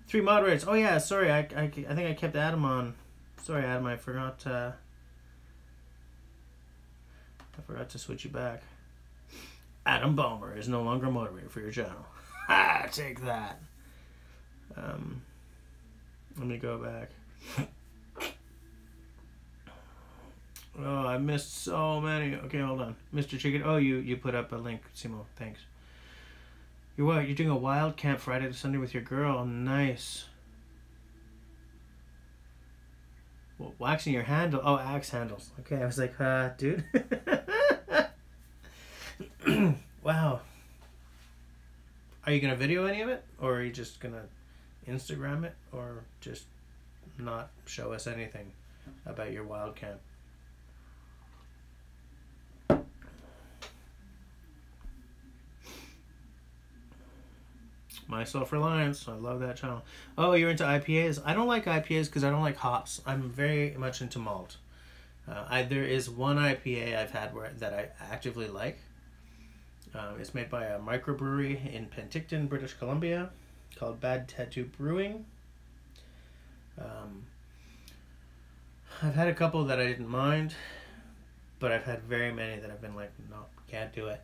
3 moderators. Oh yeah, sorry. I think I kept Adam on. Sorry, Adam. I forgot to switch you back. Adam Balmer is no longer a moderator for your channel. Ha! Take that. Let me go back. Oh, I missed so many. Okay, hold on. Mr. Chicken. Oh, you put up a link, Simo. Thanks. You're what? You're doing a wild camp Friday to Sunday with your girl. Nice. Well, waxing your handle. Oh, axe handles. Okay, I was like, dude. Wow. Are you gonna video any of it, or are you just gonna Instagram it, or just not show us anything about your wild camp? My Self-Reliance. I love that channel. Oh, you're into IPAs? I don't like IPAs because I don't like hops. I'm very much into malt. There is one IPA I've had that I actively like. It's made by a microbrewery in Penticton, British Columbia, called Bad Tattoo Brewing. I've had a couple that I didn't mind, but I've had very many that I've been like, no, can't do it.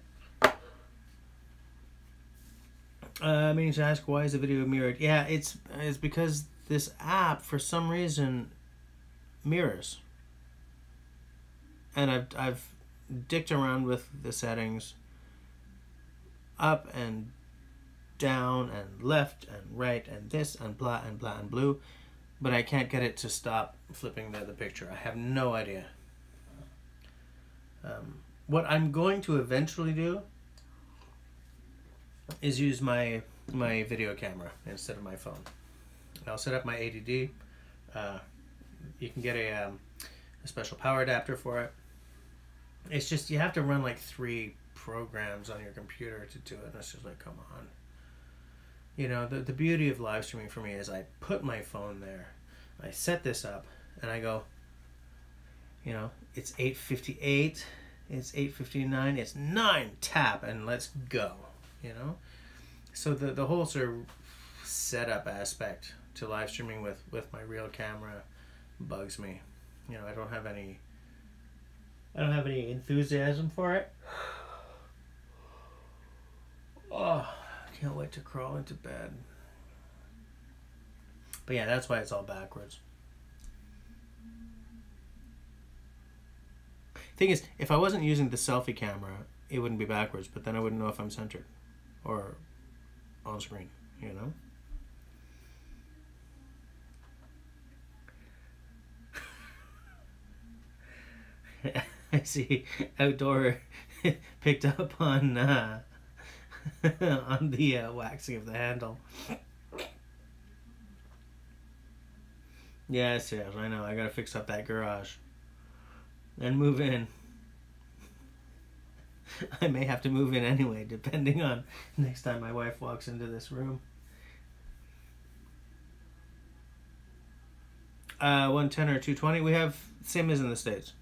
Meaning to ask, why is the video mirrored? Yeah, it's because this app, for some reason, mirrors. And I've dicked around with the settings, up and down and left and right and this and blah and blah and blue, but I can't get it to stop flipping the picture. I have no idea. What I'm going to eventually do is use my video camera instead of my phone. I'll set up my ADD. You can get a special power adapter for it. It's just, you have to run like 3 programs on your computer to do it, and it's just like, come on. You know, the beauty of live streaming for me is I put my phone there, I set this up, and I go, you know, it's 8:58, It's 8:59. It's 9. Tap and let's go. You know. So the whole sort of setup aspect to live streaming with my real camera bugs me. You know, I don't have any enthusiasm for it. Oh, I can't wait to crawl into bed. But yeah, that's why it's all backwards. Thing is, if I wasn't using the selfie camera, it wouldn't be backwards, but then I wouldn't know if I'm centered or on screen, you know? I see Outdoor picked up on on the waxing of the handle. Yes, I know. I gotta fix up that garage and move in. I may have to move in anyway, depending on next time my wife walks into this room. 110 or 220. We have same as in the States.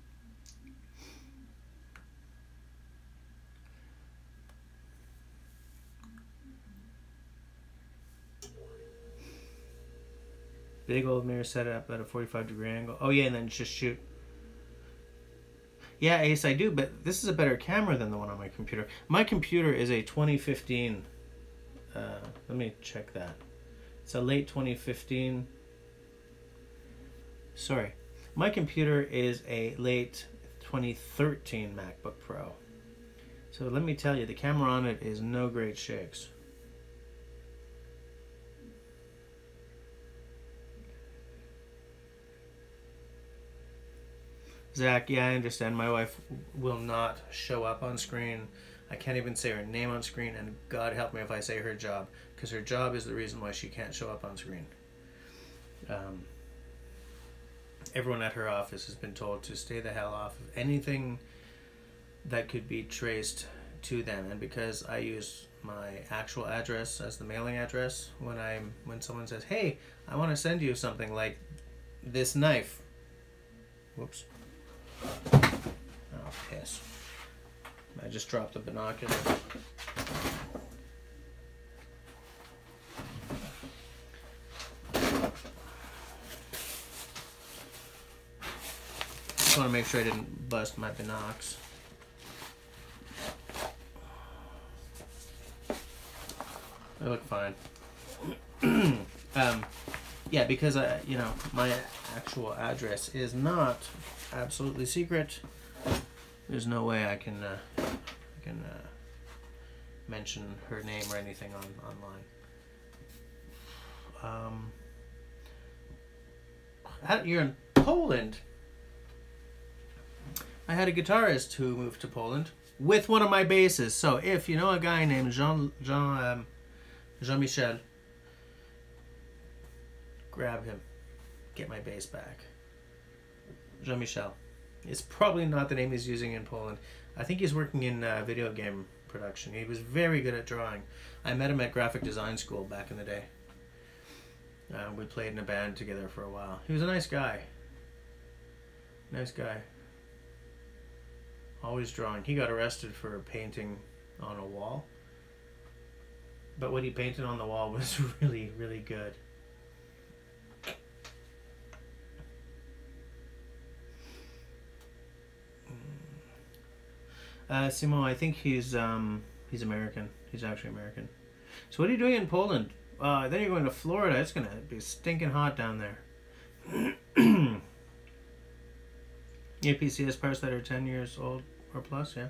Big old mirror set up at a 45-degree angle. Oh yeah, and then just shoot. Yeah, Ace, I do, but this is a better camera than the one on my computer. My computer is a 2015. Let me check that. It's a late 2015. Sorry. My computer is a late 2013 MacBook Pro. So let me tell you, the camera on it is no great shakes. Zach, yeah, I understand. My wife will not show up on screen. I can't even say her name on screen, and God help me if I say her job, because her job is the reason why she can't show up on screen. Everyone at her office has been told to stay the hell off of anything that could be traced to them, and because I use my actual address as the mailing address, when someone says, "Hey, I want to send you something like this knife," whoops. Oh, piss. I just dropped the binocular. Just want to make sure I didn't bust my binocs. They look fine. Yeah, because my actual address is not absolutely secret. There's no way I can mention her name or anything online. You're in Poland. I had a guitarist who moved to Poland with one of my basses. So if you know a guy named Jean-Michel, grab him, get my bass back. Jean-Michel. It's probably not the name he's using in Poland. I think he's working in video game production. He was very good at drawing. I met him at graphic design school back in the day. We played in a band together for a while. He was a nice guy. Nice guy. Always drawing. He got arrested for painting on a wall. But what he painted on the wall was really, really good. Simon, I think he's American. He's actually American. So what are you doing in Poland? Then you're going to Florida. It's gonna be stinking hot down there. APCS parts that are 10 years old or plus, yeah.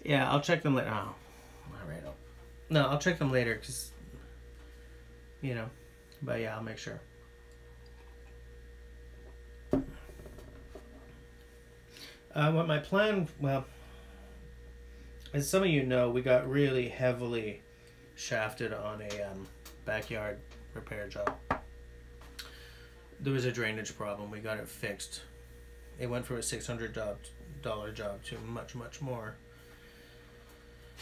Yeah, I'll check them later. Oh, all right. No, I'll check them later because, but yeah, I'll make sure. What my plan, well, as some of you know, we got really heavily shafted on a backyard repair job. There was a drainage problem. We got it fixed. It went from a $600 job to much, much more.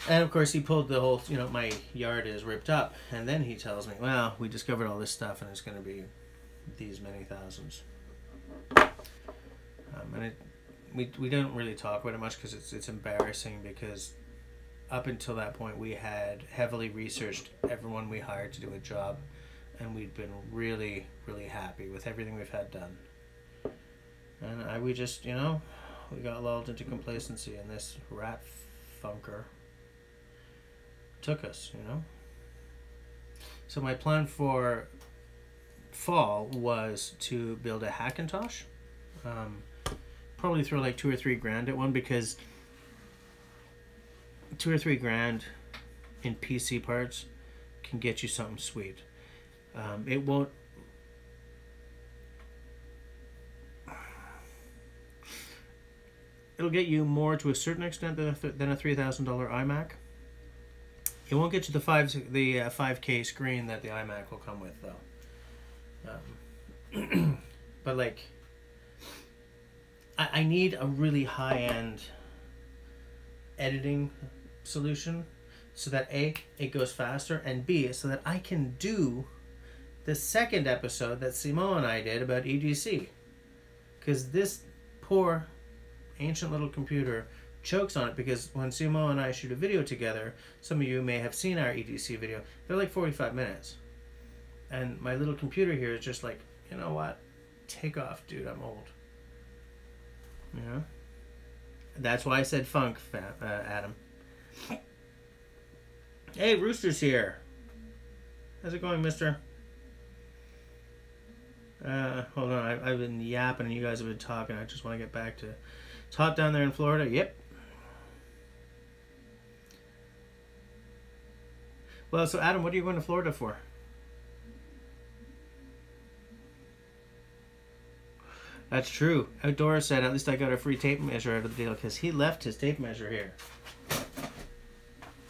And of course he pulled the whole, my yard is ripped up. And then he tells me, well, we discovered all this stuff and it's going to be these many thousands. And we don't really talk about it much because it's embarrassing, because up until that point we had heavily researched everyone we hired to do a job, and we'd been really, really happy with everything we've had done. And we just, you know, we got lulled into complacency, and this rat funker took us, you know. So my plan for fall was to build a Hackintosh. Probably throw like $2 or $3 grand at one, because $2 or $3 grand in PC parts can get you something sweet. It won't. It'll get you more to a certain extent than a $3,000 iMac. It won't get you the 5K screen that the iMac will come with, though. But like, I need a really high-end editing solution, so that A, it goes faster, and B, so that I can do the second episode that Simone and I did about EDC. Because this poor ancient little computer chokes on it, because when Simone and I shoot a video together, some of you may have seen our EDC video, they're like 45 minutes. And my little computer here is just like, you know what? Take off, dude, I'm old. You know? That's why I said funk, Adam. Hey, Rooster's here. How's it going, mister? Hold on, I've been yapping and you guys have been talking. I just want to get back to... It's hot down there in Florida? Yep. Well, so Adam, what are you going to Florida for? That's true. Outdoor said, at least I got a free tape measure out of the deal, because he left his tape measure here.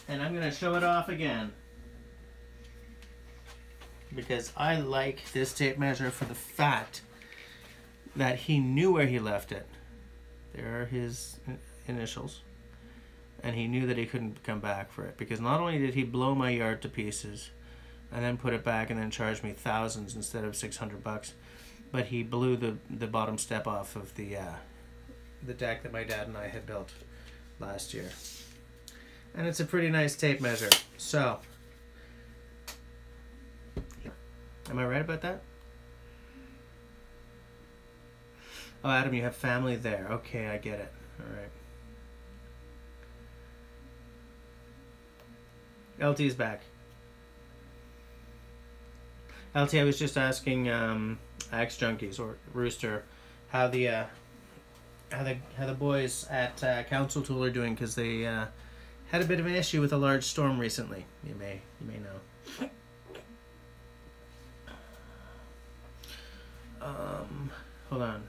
And I'm going to show it off again, because I like this tape measure for the fact that he knew where he left it. There are his initials. And he knew that he couldn't come back for it, because not only did he blow my yard to pieces and then put it back and then charge me thousands instead of $600, but he blew the bottom step off of the deck that my dad and I had built last year. And it's a pretty nice tape measure. So, am I right about that? Oh, Adam, you have family there. Okay, I get it. All right. LT's back. LT, I was just asking Axe Junkies or Rooster how the boys at Council Tool are doing, because they had a bit of an issue with a large storm recently. You may know. Hold on.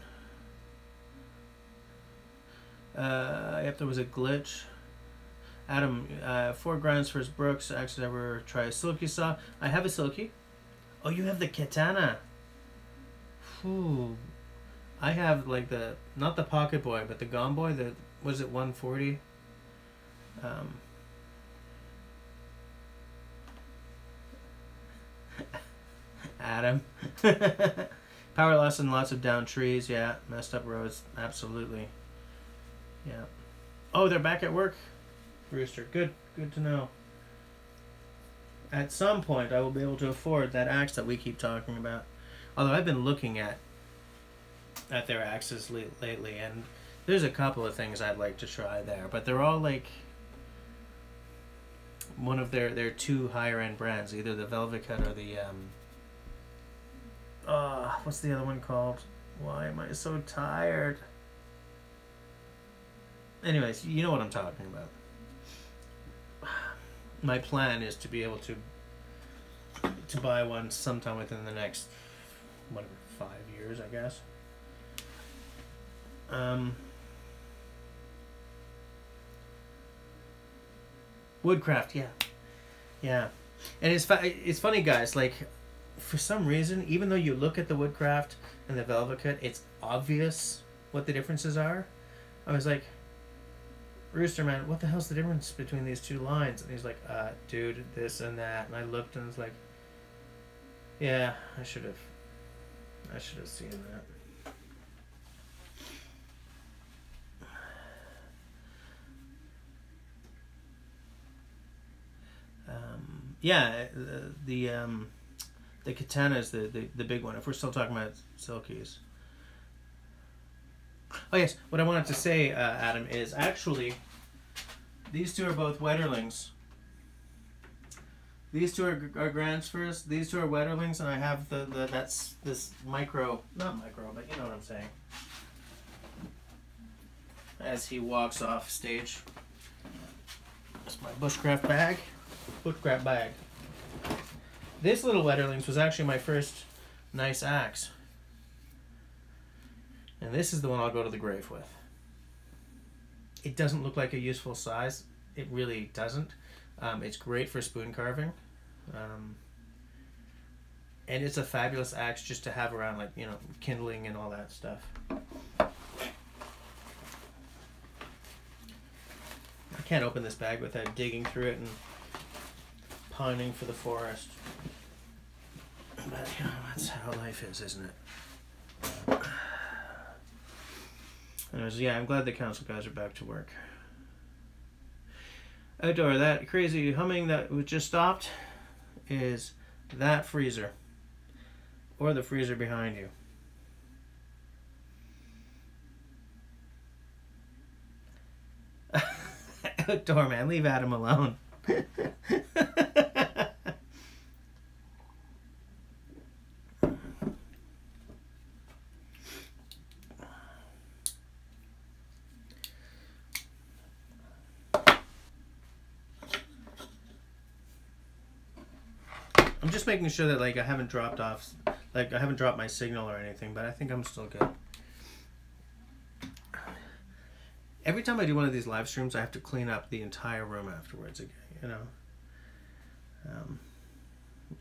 Yep, there was a glitch. Adam, 4 grinds for his Brooks. Actually, ever try a silky saw? I have a silky. Oh, you have the katana. Whew. I have like not the Pocket Boy, but the Gone Boy. Was it 140? Adam. Power loss and lots of downed trees. Yeah, messed up roads. Absolutely. Yeah. Oh, they're back at work, Rooster. Good to know. At some point, I will be able to afford that axe that we keep talking about. Although I've been looking at their axes lately, and there's a couple of things I'd like to try there, but they're all like one of their 2 higher end brands, either the Velvet Cut or the what's the other one called? Why am I so tired? Anyways, you know what I'm talking about. My plan is to be able to buy one sometime within the next 5 years, I guess. Woodcraft, yeah, and it's funny, guys. Like, for some reason, even though you look at the Woodcraft and the Velvet Cut, it's obvious what the differences are. I was like, Rooster, man, what the hell's the difference between these 2 lines? And he's like, dude, this and that. And I looked and was like, yeah, I should have seen that. yeah, the katana is the big one. If we're still talking about silkies. Oh yes, what I wanted to say, Adam, is actually these two are both Wetterlings. These two are Gransfurs. These two are Wetterlings, and I have that's this micro, not micro, but you know what I'm saying. As he walks off stage. That's my bushcraft bag. Bushcraft bag. This little Wetterlings was actually my first nice axe. And this is the one I'll go to the grave with. It doesn't look like a useful size. It really doesn't. It's great for spoon carving. And it's a fabulous axe just to have around, like, you know, kindling and all that stuff. I can't open this bag without digging through it and pining for the forest. But, you know, that's how life is, isn't it? Anyways, yeah, I'm glad the council guys are back to work. Outdoor, that crazy humming that was just stopped is that freezer. Or the freezer behind you. Outdoor, man, leave Adam alone. I'm just making sure that, like, I haven't dropped off, like, I haven't dropped my signal or anything, but I think I'm still good. Every time I do one of these live streams, I have to clean up the entire room afterwards again, you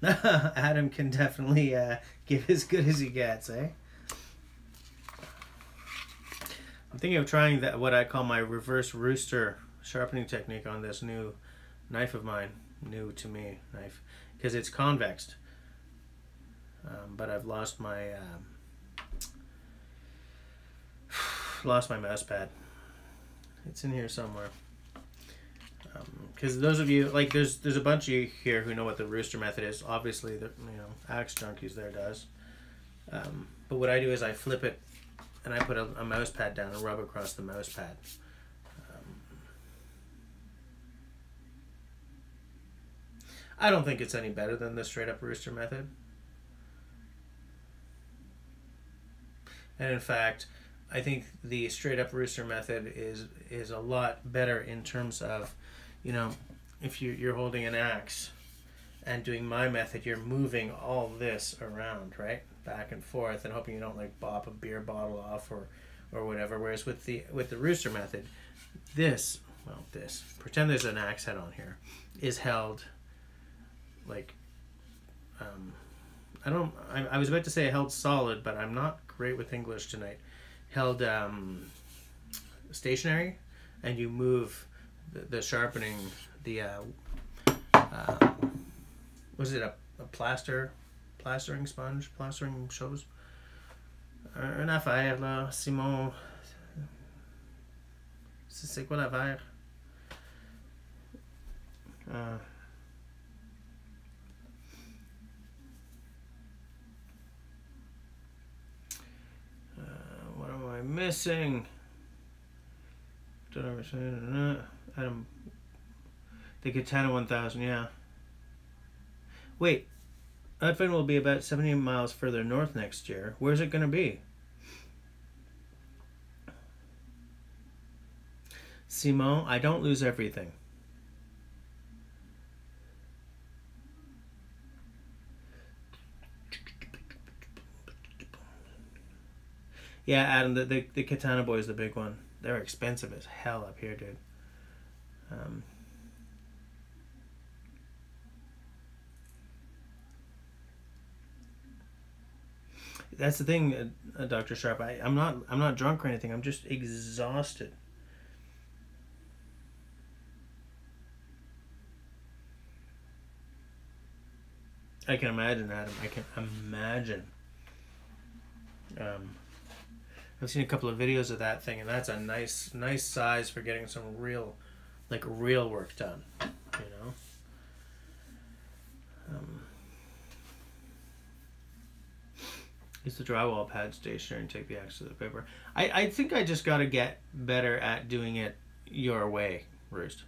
know. Adam can definitely give as good as he gets, eh? I'm thinking of trying that, what I call my reverse rooster sharpening technique on this new knife of mine, new to me knife, because it's convexed. But I've lost my mouse pad. It's in here somewhere. Because those of you, like, there's a bunch of you here who know what the rooster method is. Obviously, the, you know, Axe Junkies there does. But what I do is I flip it and I put a mouse pad down and rub across the mouse pad. I don't think it's any better than the straight up rooster method. And in fact, I think the straight up rooster method is a lot better in terms of, you know, if you're holding an axe and doing my method, you're moving all this around, right? Back and forth, and hoping you don't, like, bop a beer bottle off or whatever. Whereas with the rooster method, this, pretend there's an axe head on here, is held like, I was about to say held solid, but I'm not great with English tonight. Held stationary, and you move the sharpening, the was it a plastering sponge, plastering chose? Une affaire là, Simon. C'est quoi l'affaire? What am I missing? Adam, the Katana 1000, yeah. Wait, Advent will be about 70 miles further north next year. Where's it going to be? Simon, I don't lose everything. Yeah, Adam, the Katana Boy is the big one. They're expensive as hell up here, dude. That's the thing, Dr. Sharp. I'm not drunk or anything. I'm just exhausted. I can imagine, Adam. I can imagine. I've seen a couple of videos of that thing, and that's a nice size for getting some real work done, you know. Use the drywall pad stationary and take the axe to the paper. I think I just got to get better at doing it your way, Rooster.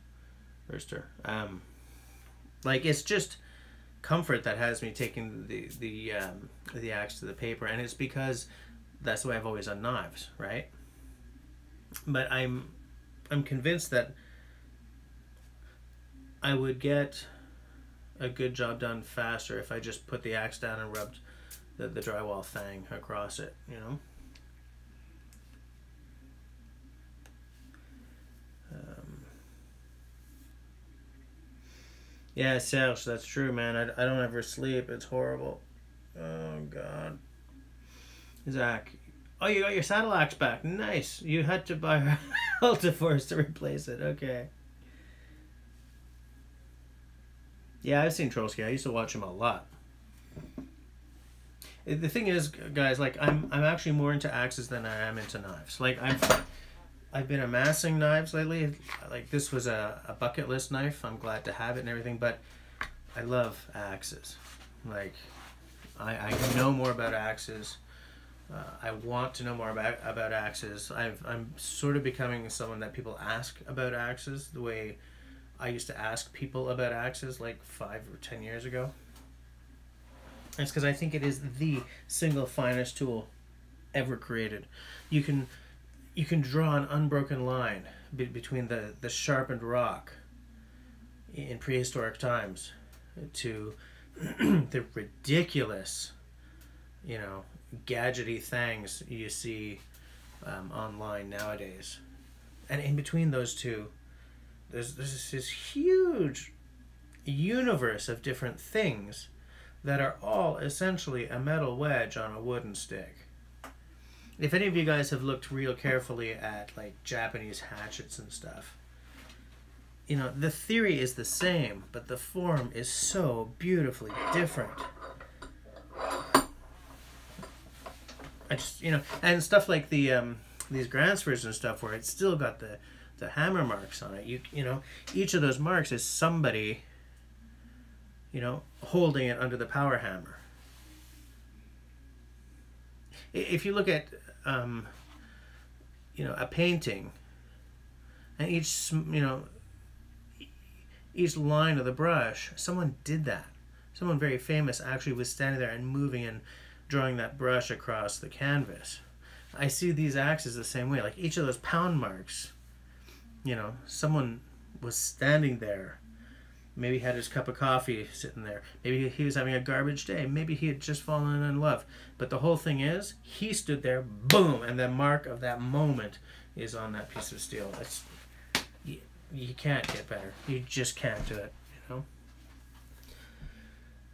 Like, it's just comfort that has me taking the axe to the paper, and it's because that's the way I've always done knives, right? But I'm convinced that I would get a good job done faster if I just put the axe down and rubbed the drywall thing across it, you know? Yeah, Serge, that's true, man. I don't ever sleep. It's horrible. Oh, God. Zach. Oh, you got your saddle axe back. Nice. You had to buy a Ultiforce to replace it. Okay. Yeah, I've seen Trollsky. I used to watch him a lot. The thing is, guys, like, I'm actually more into axes than I am into knives. Like, I've been amassing knives lately. Like, this was a bucket list knife. I'm glad to have it and everything, but I love axes. Like, I know more about axes. I want to know more about axes. I'm sort of becoming someone that people ask about axes the way I used to ask people about axes like 5 or 10 years ago. It's because I think it is the single finest tool ever created. You can draw an unbroken line between the sharpened rock in prehistoric times to the ridiculous, you know, gadgety things you see online nowadays. And in between those two, there's this huge universe of different things that are all essentially a metal wedge on a wooden stick. If any of you guys have looked real carefully at like Japanese hatchets and stuff, you know, the theory is the same, but the form is so beautifully different. I just, you know, and stuff like the these Gransfors and stuff where it's still got the hammer marks on it. You know, each of those marks is somebody, you know, holding it under the power hammer. If you look at, you know, a painting, and each, you know, each line of the brush, someone did that. Someone very famous actually was standing there and moving and drawing that brush across the canvas. I see these axes the same way. Like each of those pound marks, you know, someone was standing there. Maybe he had his cup of coffee sitting there. Maybe he was having a garbage day. Maybe he had just fallen in love. But the whole thing is, he stood there, boom, and the mark of that moment is on that piece of steel. It's, you can't get better. You just can't do it, you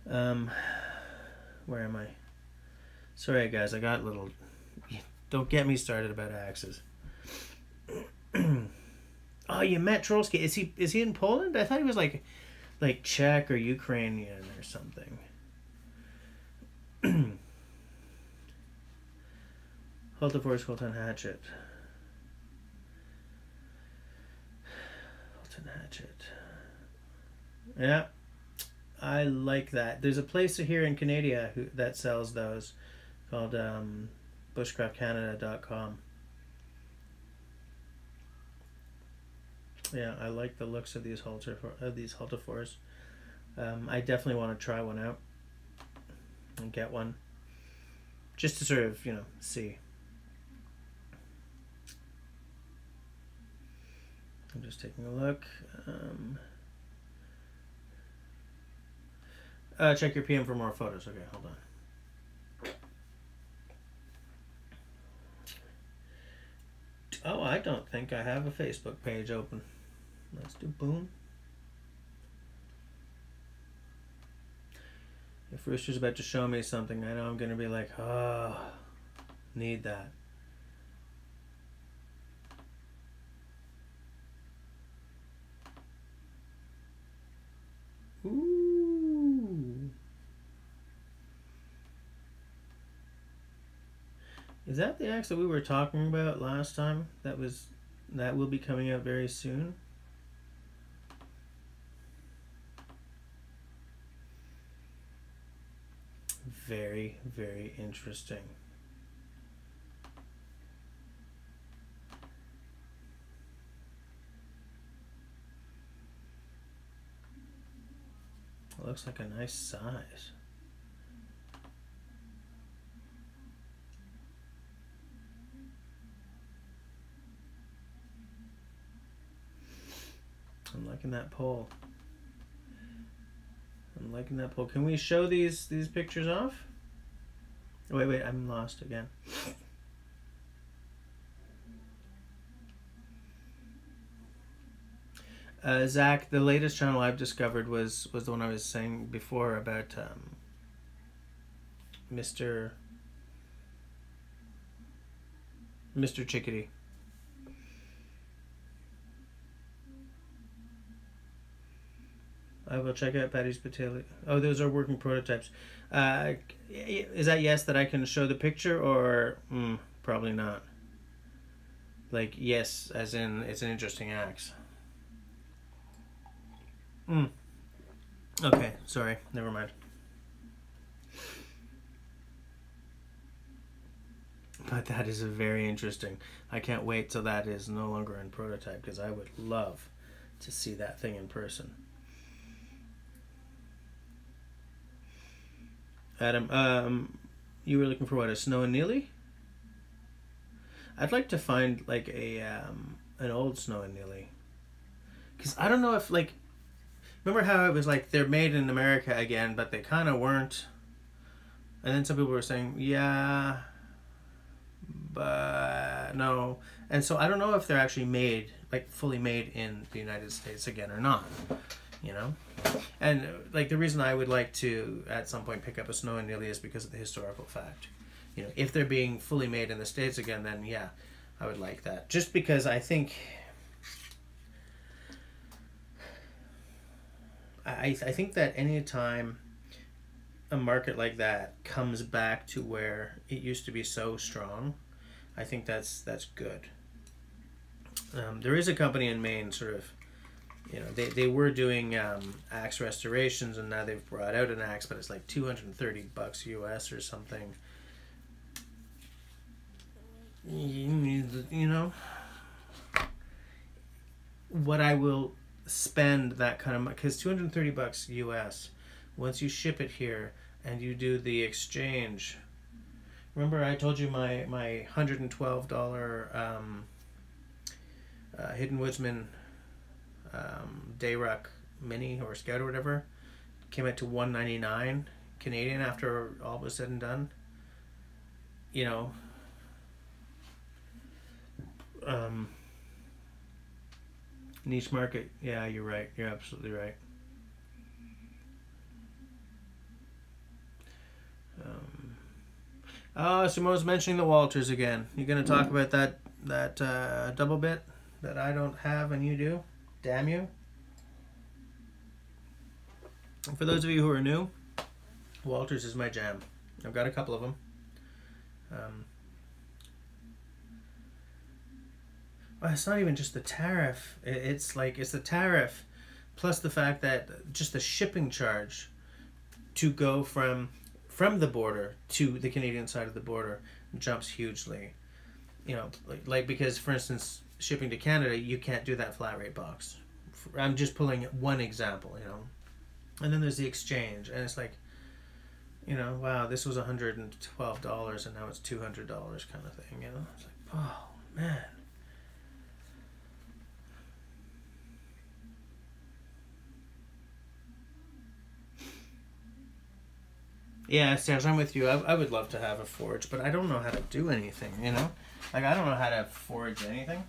know? Where am I? Sorry, guys, I got a little... Don't get me started about axes. Oh, you met Trollsky. Is he in Poland? I thought he was like Czech or Ukrainian or something. Ultiforce Holton Hatchet. Holton Hatchet. Yeah, I like that. There's a place here in Canada that sells those called bushcraftcanada.com. Yeah, I like the looks of these Ultiforce. I definitely want to try one out and get one, just to sort of, you know, see. I'm just taking a look. Check your PM for more photos. Okay, hold on. Oh, I don't think I have a Facebook page open. Let's do boom. If Rooster's about to show me something, I know I'm going to be like, oh, need that. Ooh. Is that the axe that we were talking about last time? That will be coming out very soon. very, very interesting. It looks like a nice size. I'm liking that pole. I'm liking that pole. Can we show these pictures off? Wait, I'm lost again. Zach, the latest channel I've discovered was the one I was saying before about Mr. Chickadee. I will check out Patty's potato. Oh, those are working prototypes. Is that yes that I can show the picture, or probably not? Like yes, as in it's an interesting axe. Okay, sorry, never mind. But that is very interesting. I can't wait till that is no longer in prototype, because I would love to see that thing in person. Adam, you were looking for what, a Snow and Neely? I'd like to find like a an old Snow and Neely, because I don't know if, like, remember how it was like they're made in America again, but they kind of weren't, and then some people were saying yeah, but no, and so I don't know if they're actually made, like fully made in the United States again or not, you know. And like the reason I would like to at some point pick up a Snow and Neely is because of the historical fact. You know, if they're being fully made in the States again, then yeah, I would like that. Just because I think I think that any time a market like that comes back to where it used to be so strong, I think that's good. There is a company in Maine, sort of, you know, they were doing axe restorations, and now they've brought out an axe, but it's like $230 US or something. You know, what I will spend that kind of money, because $230 US, once you ship it here and you do the exchange. Remember I told you my $112 Hidden Woodsman Dayruck Mini or Scout or whatever came out to $199 Canadian after all was said and done. You know, niche market. Yeah, you're right. You're absolutely right. Simone's mentioning the Walters again. You gonna talk about that double bit that I don't have and you do? Damn you. And for those of you who are new, Walters is my jam. I've got a couple of them. Well, it's not even just the tariff. It's the tariff plus the fact that just the shipping charge to go from the border to the Canadian side of the border jumps hugely. You know, like because for instance, shipping to Canada, you can't do that flat rate box. I'm just pulling one example, you know. And then there's the exchange, and it's like, you know, wow, this was $112 and now it's $200 kind of thing, you know. It's like, oh man. Yeah, Serge, I'm with you. I would love to have a forge, but I don't know how to do anything, you know? Like, I don't know how to forge anything.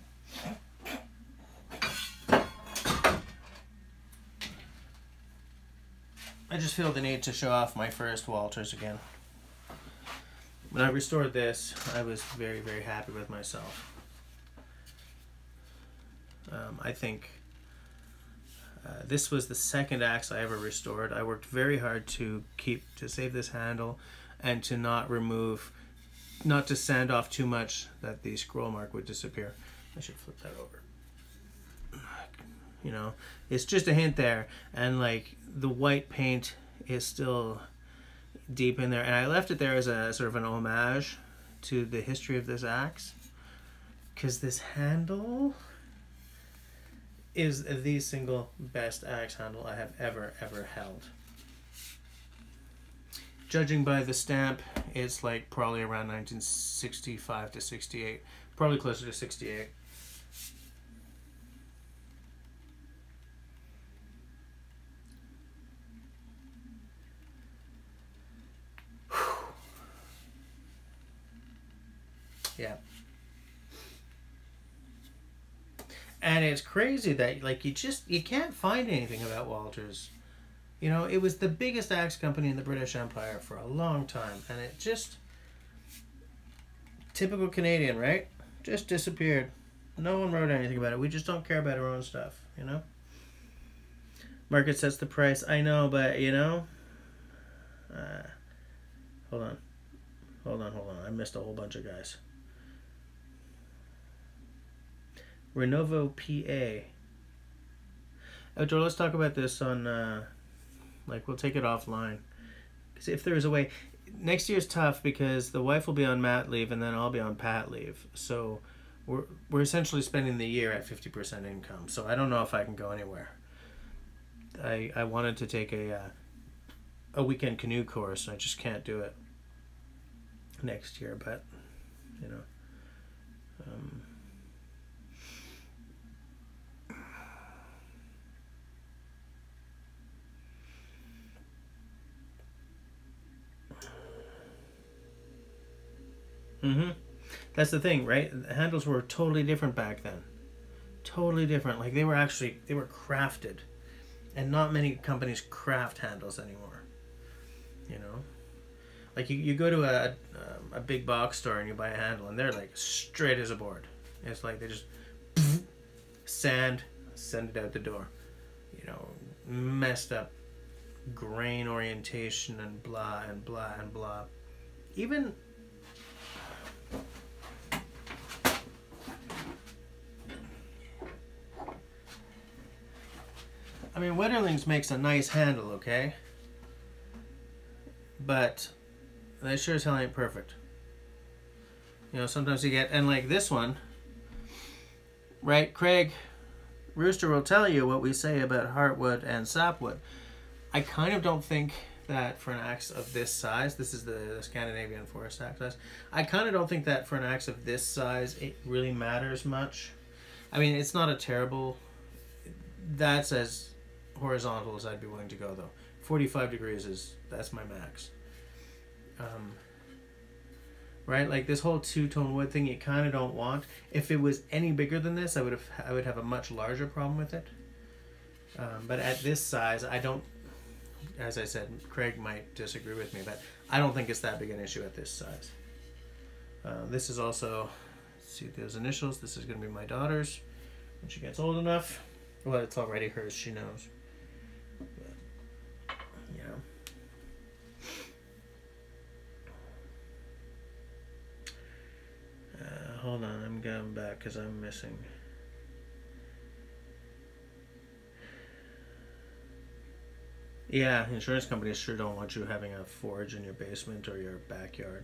I just feel the need to show off my first Walters again. When I restored this, I was very, very happy with myself. I think this was the second axe I ever restored. I worked very hard to save this handle and to not to sand off too much that the scroll mark would disappear. I should flip that over. You know, it's just a hint there, and like the white paint is still deep in there. And I left it there as a sort of an homage to the history of this axe. Because this handle is the single best axe handle I have ever held. Judging by the stamp, it's like probably around 1965 to 68. Probably closer to 68. Yeah. And it's crazy that like you can't find anything about Walters. You know, it was the biggest axe company in the British Empire for a long time, and it just, typical Canadian, right? Just disappeared. No one wrote anything about it. We just don't care about our own stuff, you know? Market sets the price. I know, but you know, hold on. I missed a whole bunch of guys. Renovo PA. Outdoor, let's talk about this on, like, we'll take it offline. Because if there is a way, next year's tough because the wife will be on mat leave and then I'll be on pat leave. So we're essentially spending the year at 50% income. So I don't know if I can go anywhere. I wanted to take a weekend canoe course. I just can't do it next year, but, you know. That's the thing, right? The handles were totally different back then. Totally different. Like they were crafted. And not many companies craft handles anymore. You know? Like you go to a big box store and you buy a handle and they're like straight as a board. It's like they just send it out the door. You know, messed up grain orientation and blah and blah and blah. Even I mean, Wetterlings makes a nice handle, okay? But they sure as hell ain't perfect. You know, sometimes you get, and like this one, right? Craig Rooster will tell you what we say about heartwood and sapwood. I kind of don't think that for an axe of this size, this is the Scandinavian forest axe size, I kind of don't think that for an axe of this size, it really matters much. I mean, it's not a terrible, that's as horizontal as I'd be willing to go though. 45 degrees that's my max. Right, like this whole two-tone wood thing you kind of don't want. If it was any bigger than this, I would have a much larger problem with it. But at this size, I don't, as I said, Craig might disagree with me, but I don't think it's that big an issue at this size. This is also, let's see those initials, this is going to be my daughter's when she gets old enough. Well, it's already hers, she knows. But, you know. Hold on, I'm going back because I'm missing. Yeah, insurance companies sure don't want you having a forge in your basement or your backyard.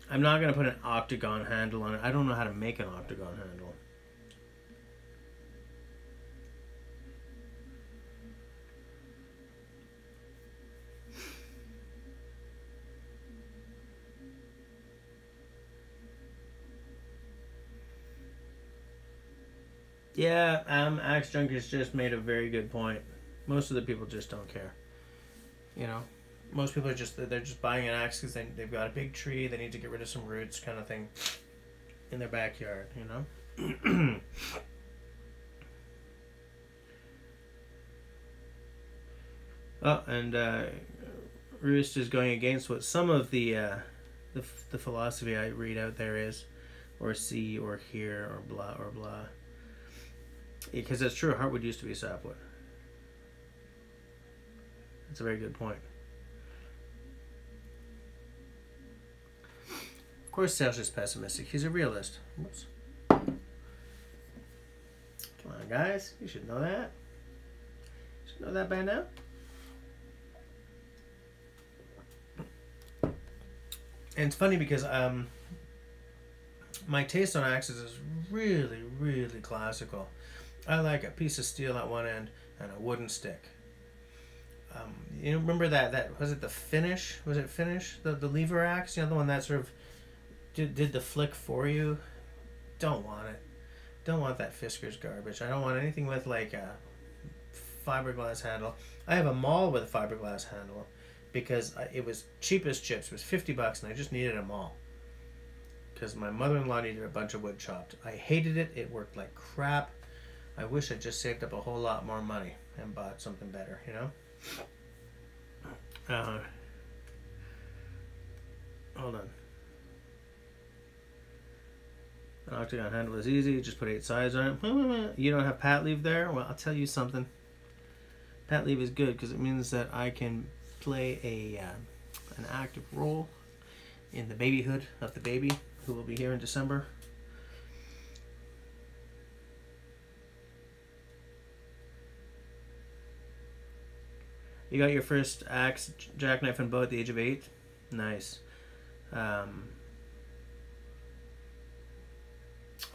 I'm not going to put an octagon handle on it. I don't know how to make an octagon handle. Yeah, Axe Junkies just made a very good point. Most of the people just don't care. You know? Most people are they're just buying an axe because they've got a big tree, they need to get rid of some roots kind of thing in their backyard, you know? Oh, and Roost is going against what some of the philosophy I read out there is, or see, or hear, or blah, or blah. Because that's true, heartwood used to be sapwood. That's a very good point. Of course, Serge is pessimistic. He's a realist. Whoops. Come on, guys. You should know that. Know that by now? And it's funny because my taste on axes is really, really classical. I like a piece of steel at one end and a wooden stick. You remember that was it the Finish? Was it Finish? The lever axe? You know, the one that sort of did the flick for you? Don't want it. Don't want that Fisker's garbage. I don't want anything with like a fiberglass handle. I have a maul with a fiberglass handle because it was cheap as chips. It was $50 and I just needed a maul. Because my mother-in-law needed a bunch of wood chopped. I hated it. It worked like crap. I wish I just saved up a whole lot more money and bought something better, you know? Hold on. An octagon handle is easy. Just put 8 sides on it. You don't have pat leave there? Well, I'll tell you something. Pat leave is good because it means that I can play an active role in the babyhood of the baby who will be here in December. You got your first axe, jackknife, and bow at the age of 8? Nice.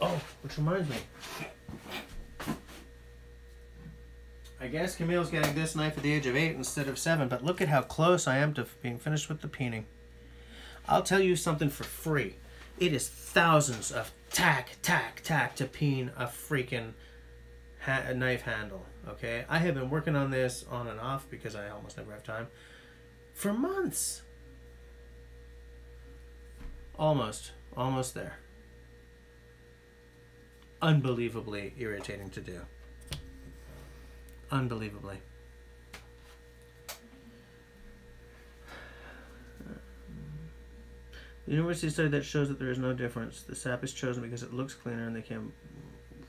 Oh, which reminds me. I guess Camille's getting this knife at the age of 8 instead of 7, but look at how close I am to being finished with the peening. I'll tell you something for free. It is thousands of tack to peen a freaking knife handle, okay? I have been working on this on and off because I almost never have time for months. Almost there. Unbelievably irritating to do. Unbelievably. The university study that shows that there is no difference. The sap is chosen because it looks cleaner and they can...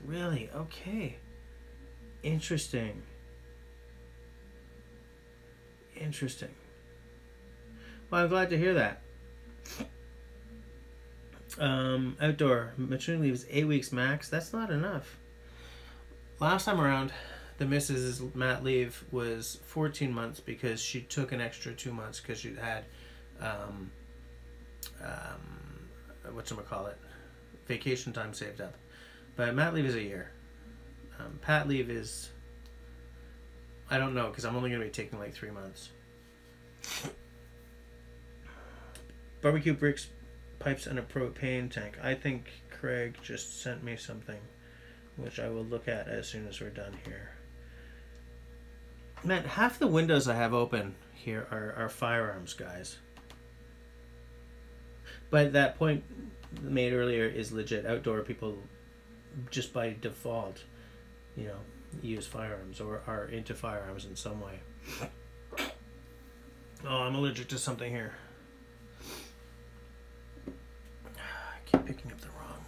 Really? Okay. Interesting. Interesting. Well, I'm glad to hear that. Outdoor. Maturing leave is 8 weeks max. That's not enough. Last time around, the missus' mat leave was 14 months because she took an extra 2 months because she had whatchamacallit, vacation time saved up. But mat leave is a year. Pat leave is, I don't know, because I'm only going to be taking like 3 months. Barbecue bricks, pipes, and a propane tank. I think Craig just sent me something, which I will look at as soon as we're done here. Man, half the windows I have open here are firearms, guys. But that point made earlier is legit. Outdoor people, just by default, you know, use firearms or are into firearms in some way. Oh, I'm allergic to something here. I keep picking up the wrong...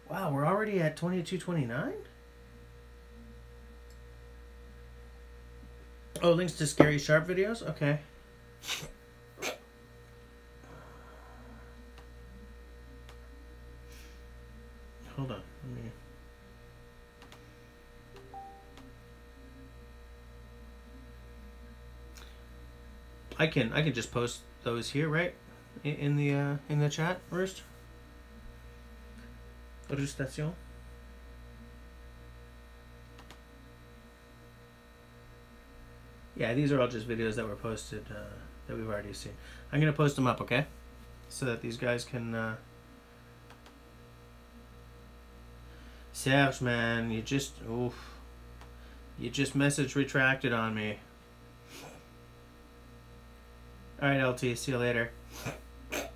Wow, we're already at 22:29? Oh, links to Scary Sharp videos? Okay. Hold on. Let me... I can just post those here, right? In the chat, Roost? Roostation? Yeah, these are all just videos that were posted that we've already seen. I'm gonna post them up, okay? So that these guys can Serge, man, you just message retracted on me. Alright, LT, see you later. Let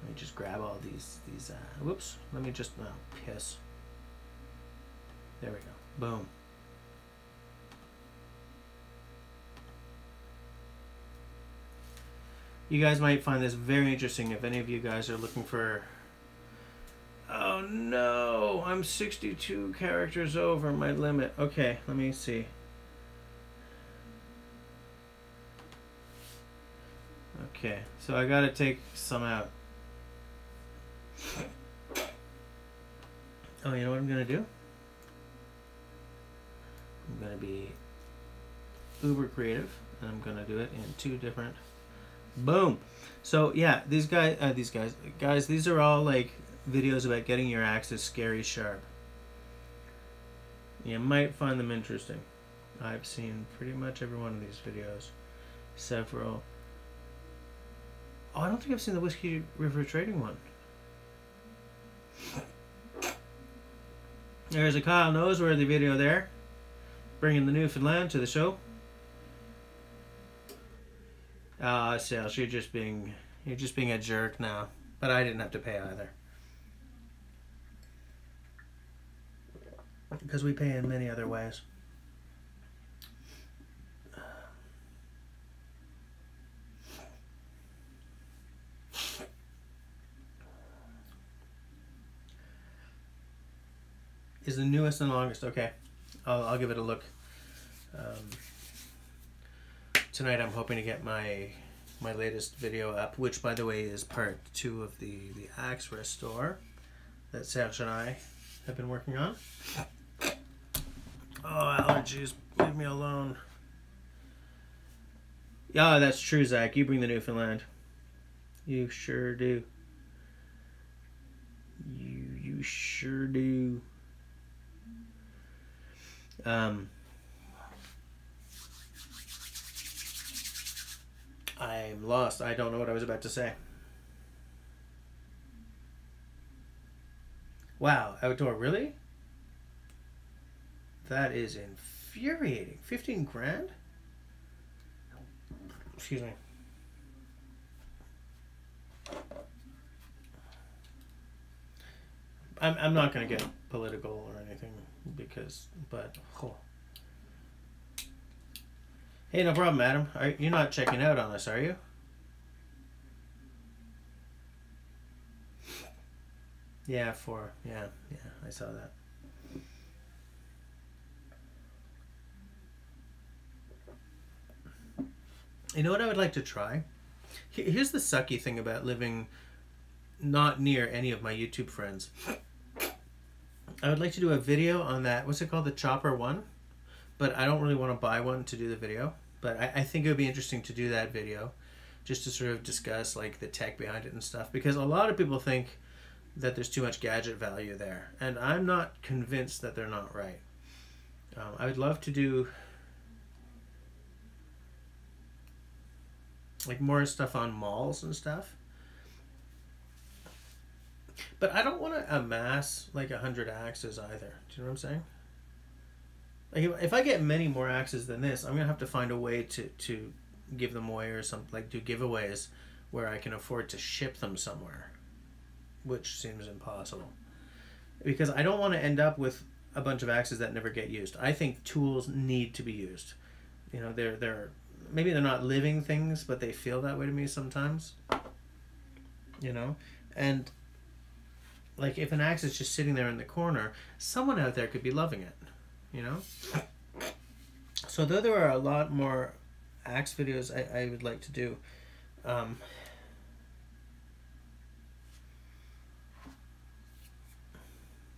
me just grab all these whoops, let me just, piss. There we go, boom. You guys might find this very interesting if any of you guys are looking for... Oh no, I'm 62 characters over my limit. Okay, let me see. Okay, so I gotta take some out. Oh, you know what I'm gonna do? I'm gonna be uber creative, and I'm gonna do it in 2 different. Boom. So yeah, these are all like videos about getting your axes scary sharp. You might find them interesting. I've seen pretty much every one of these videos. Several. Oh, I don't think I've seen the Whiskey River Trading one. There's a Kyle Noseworthy video there, bringing the Newfoundland to the show. Sales, you're just being a jerk now. But I didn't have to pay either, because we pay in many other ways. Is the newest and longest. Okay, I'll give it a look. Tonight I'm hoping to get my latest video up, which by the way is part 2 of the axe restore that Serge and I have been working on. Oh, allergies, leave me alone. Yeah, that's true, Zach. You bring the Newfoundland. You sure do. You sure do. I'm lost. I don't know what I was about to say. Wow, outdoor, really? That is infuriating. 15 grand? Excuse me. I'm not going to get political or anything but oh. Hey, no problem, Adam. You're not checking out on us, are you? Yeah, 4. Yeah, I saw that. You know what I would like to try? Here's the sucky thing about living not near any of my YouTube friends. I would like to do a video on that. What's it called? The chopper one? But I don't really want to buy one to do the video. But I think it would be interesting to do that video, just to sort of discuss like the tech behind it and stuff. Because a lot of people think that there's too much gadget value there, and I'm not convinced that they're not right. I would love to do like more stuff on malls and stuff. But I don't want to amass like 100 axes either. Do you know what I'm saying? Like if I get many more axes than this, I'm gonna have to find a way to give them away or something, like do giveaways where I can afford to ship them somewhere, which seems impossible. Because I don't want to end up with a bunch of axes that never get used. I think tools need to be used. You know, they're maybe they're not living things, but they feel that way to me sometimes. You know, and like if an axe is just sitting there in the corner, someone out there could be loving it. You know? So though there are a lot more axe videos I would like to do,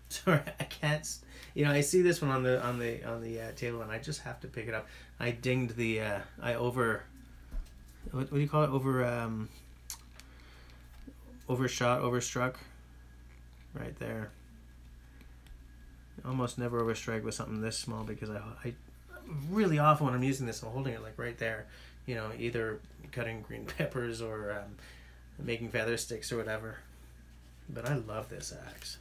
sorry, I can't. You know, I see this one on the table, and I just have to pick it up. I dinged the. I over. What do you call it? Overstruck. Right there. Almost never overstrike with something this small, because I really often when I'm using this, I'm holding it like right there. You know, either cutting green peppers or making feather sticks or whatever. But I love this axe.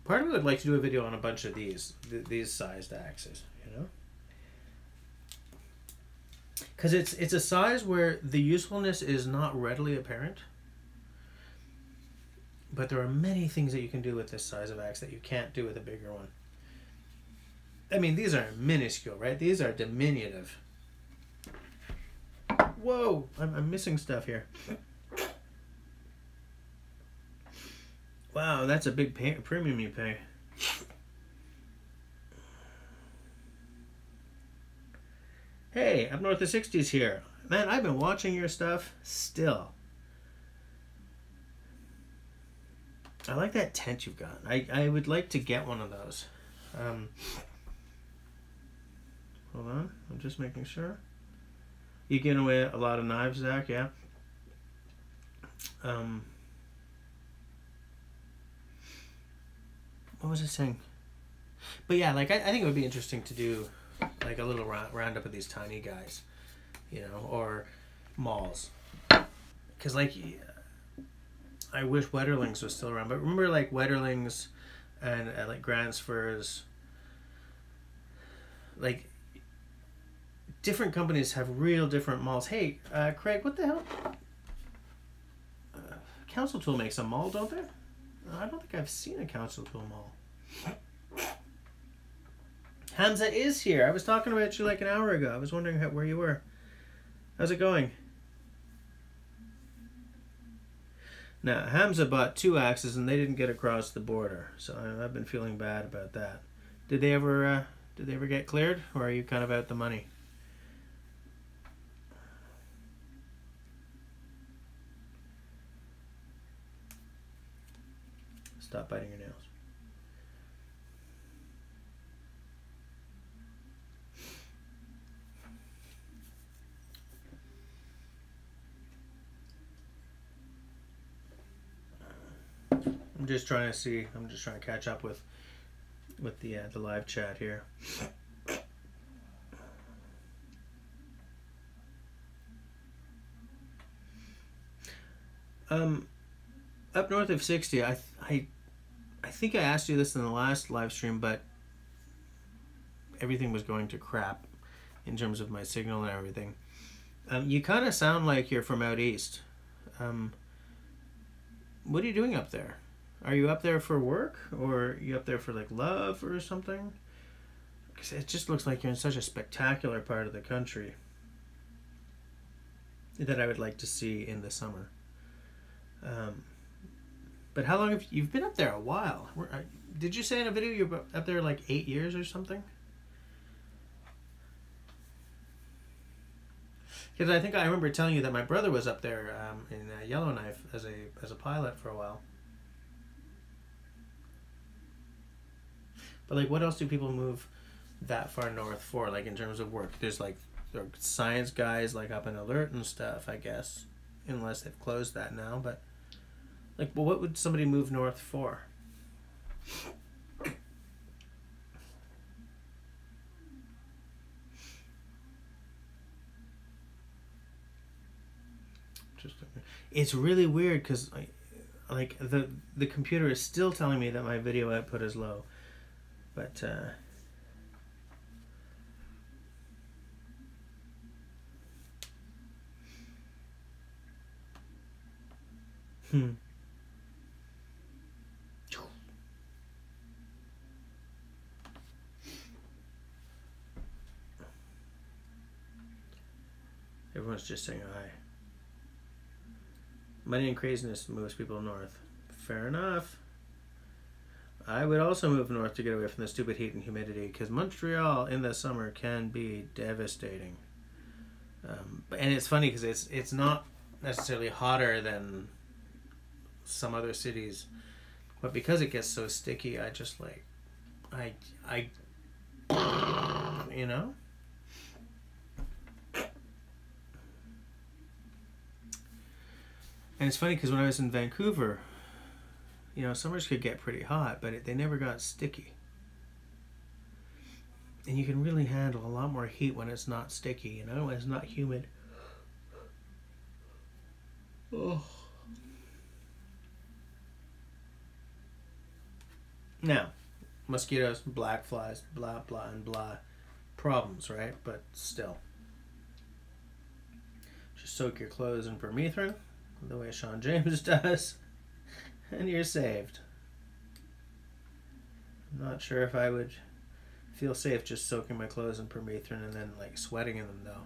Part of me would like to do a video on a bunch of these sized axes, you know? Because it's a size where the usefulness is not readily apparent. But there are many things that you can do with this size of axe that you can't do with a bigger one. I mean, these are minuscule, right? These are diminutive. Whoa! I'm missing stuff here. Wow, that's a big premium you pay. Hey, up north of 60s here. Man, I've been watching your stuff still. I like that tent you've got. I would like to get one of those. Hold on, I'm just making sure. You giving away a lot of knives, Zach? Yeah. What was I saying? But yeah, like I think it would be interesting to do like a little roundup of these tiny guys, you know, or malls. Because like I wish Wetterlings was still around, but remember like Wetterlings and like Gransfors, like different companies have real different malls. Hey, Craig, what the hell? Council Tool makes a mall, don't they? I don't think I've seen a Council Tool mall. Hamza is here. I was talking about you like an hour ago. I was wondering where you were. How's it going? Now, Hamza bought 2 axes and they didn't get across the border, so I've been feeling bad about that. Did they ever get cleared, or are you kind of out the money? Stop biting your nails. I'm just trying to catch up with the live chat here. Up north of 60, I think I asked you this in the last live stream, but everything was going to crap in terms of my signal and everything. You kind of sound like you're from out east. What are you doing up there? Are you up there for work, or are you up there for like love or something? Because it just looks like you're in such a spectacular part of the country that I would like to see in the summer. But how long have you've been up there? A while. Did you say in a video you're up there like 8 years or something? Because I think I remember telling you that my brother was up there in Yellowknife as a pilot for a while. But like, what else do people move that far north for? Like in terms of work, there are science guys like up in Alert and stuff, I guess, unless they've closed that now. But like, well, what would somebody move north for? It's really weird because like the computer is still telling me that my video output is low, but everyone's just saying hi. Money and craziness moves people north. Fair enough. I would also move north to get away from the stupid heat and humidity, because Montreal in the summer can be devastating. And it's funny because it's not necessarily hotter than some other cities, but because it gets so sticky, I just like I you know. And it's funny because when I was in Vancouver, you know, summers could get pretty hot, but they never got sticky. And you can really handle a lot more heat when it's not sticky, you know, when it's not humid. Oh. Now, mosquitoes, black flies, blah, blah, and blah. Problems, right? But still. Just soak your clothes in permethrin, the way Sean James does, and you're saved. I'm not sure if I would feel safe just soaking my clothes in permethrin and then like sweating in them though.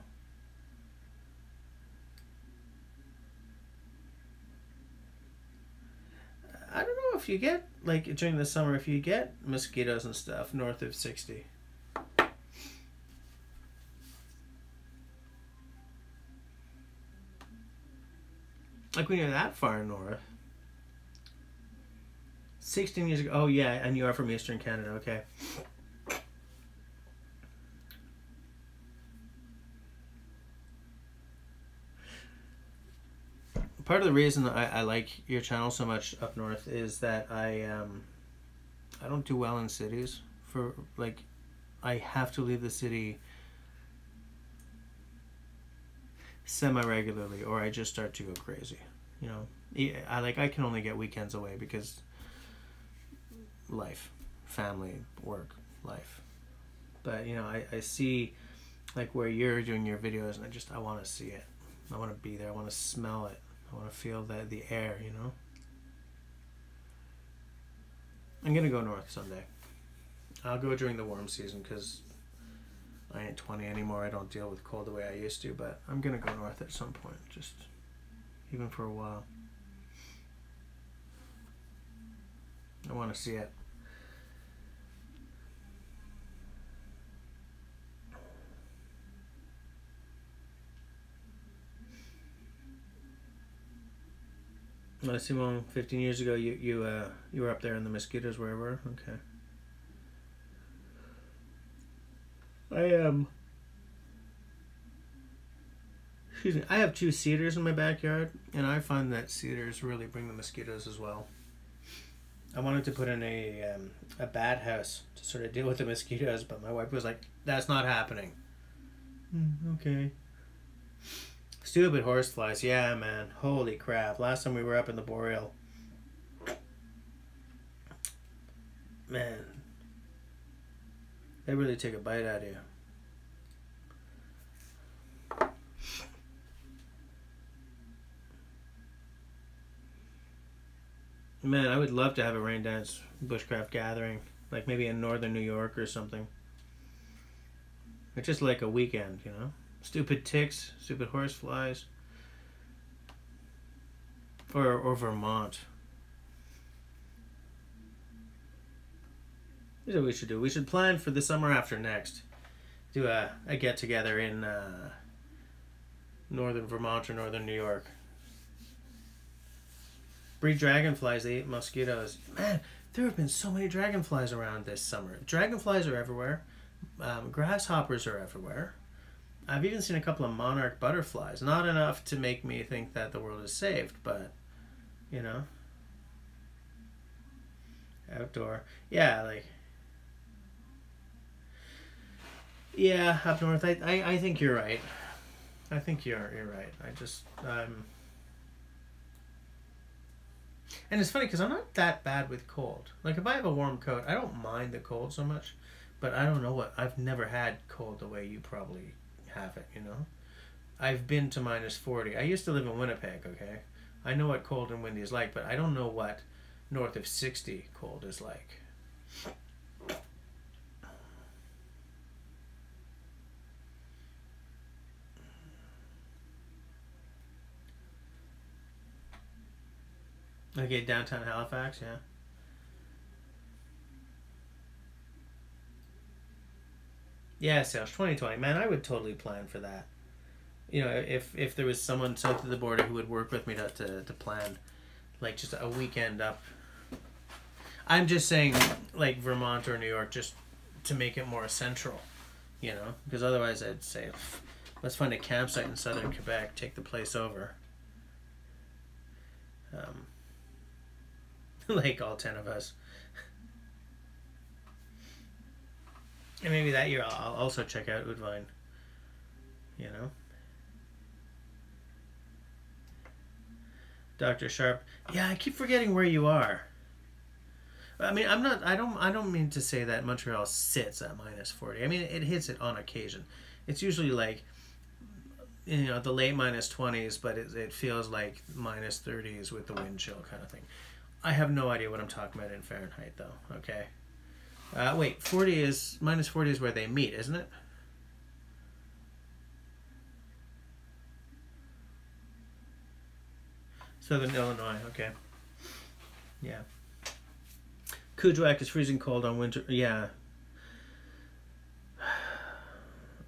I don't know if you get, like during the summer, if you get mosquitoes and stuff north of 60. Like when you're that far north. 16 years ago. Oh, yeah, and you are from Eastern Canada. Okay. Part of the reason I like your channel so much up north is that I don't do well in cities. For like, I have to leave the city semi-regularly, or I just start to go crazy. You know, I can only get weekends away because life, family, work, life. But you know, I see like where you're doing your videos, and I want to see it. I want to be there. I want to smell it. I want to feel the air, you know? I'm going to go north someday. I'll go during the warm season because I ain't 20 anymore. I don't deal with cold the way I used to, but I'm going to go north at some point, just even for a while. I want to see it. Simone, 15 years ago, you were up there and the mosquitoes were everywhere. Okay. Excuse me. I have 2 cedars in my backyard, and I find that cedars really bring the mosquitoes as well. I wanted to put in a bat house to sort of deal with the mosquitoes, but my wife was like, "That's not happening." Okay. Stupid horseflies, yeah, man. Holy crap. Last time we were up in the Boreal. Man. They really take a bite out of you. Man, I would love to have a Raindance Bushcraft gathering. Like maybe in northern New York or something. It's just like a weekend, you know? Stupid ticks, stupid horseflies. Or Vermont. Here's what we should do. We should plan for the summer after next. Do a get-together in northern Vermont or northern New York. Breed dragonflies, they eat mosquitoes. Man, there have been so many dragonflies around this summer. Dragonflies are everywhere. Grasshoppers are everywhere. I've even seen a couple of monarch butterflies. Not enough to make me think that the world is saved, but, you know. Outdoor. Yeah, like. Yeah, up north. I think you're right. I think you're right. And it's funny because I'm not that bad with cold. Like if I have a warm coat, I don't mind the cold so much. But I don't know I've never had cold the way you probably have it, you know? I've been to -40. I used to live in Winnipeg, okay? I know what cold and windy is like, but I don't know what north of 60 cold is like. Okay, downtown Halifax, yeah. Yeah, sales 2020. Man, I would totally plan for that. You know, if there was someone south of the border who would work with me to plan, like just a weekend up. I'm just saying, like Vermont or New York, just to make it more central, you know, because otherwise I'd say, let's find a campsite in southern Quebec, take the place over. Like all 10 of us. And maybe that year I'll also check out Woodvine, you know. Dr. Sharp. Yeah, I keep forgetting where you are. I mean, I don't mean to say that Montreal sits at -40. I mean, it hits it on occasion. It's usually like, you know, the late -20s, but it feels like -30s with the wind chill kind of thing. I have no idea what I'm talking about in Fahrenheit, though. Okay. Wait, -40 is where they meet, isn't it? Southern Illinois, okay. Yeah. Kujawak is freezing cold on winter. Yeah.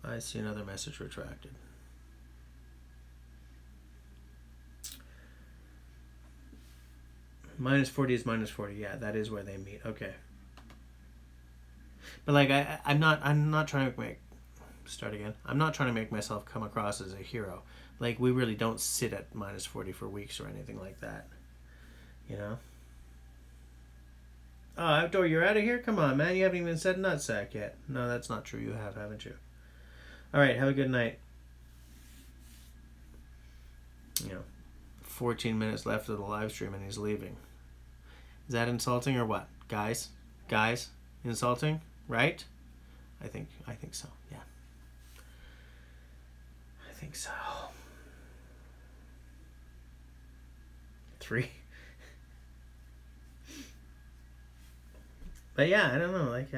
I see another message retracted. Minus 40 is minus 40. Yeah, that is where they meet. Okay. But like I'm not trying to make start again. I'm not trying to make myself come across as a hero. Like we really don't sit at minus 40 for weeks or anything like that. You know? Oh, Outdoor, you're out of here? Come on, man. You haven't even said nutsack yet. No, that's not true. You have, haven't you? All right, have a good night. 14 minutes left of the live stream and he's leaving. Is that insulting or what? Guys? Guys? Insulting? Right? I think so, yeah. I think so. 3. But yeah, I don't know, like,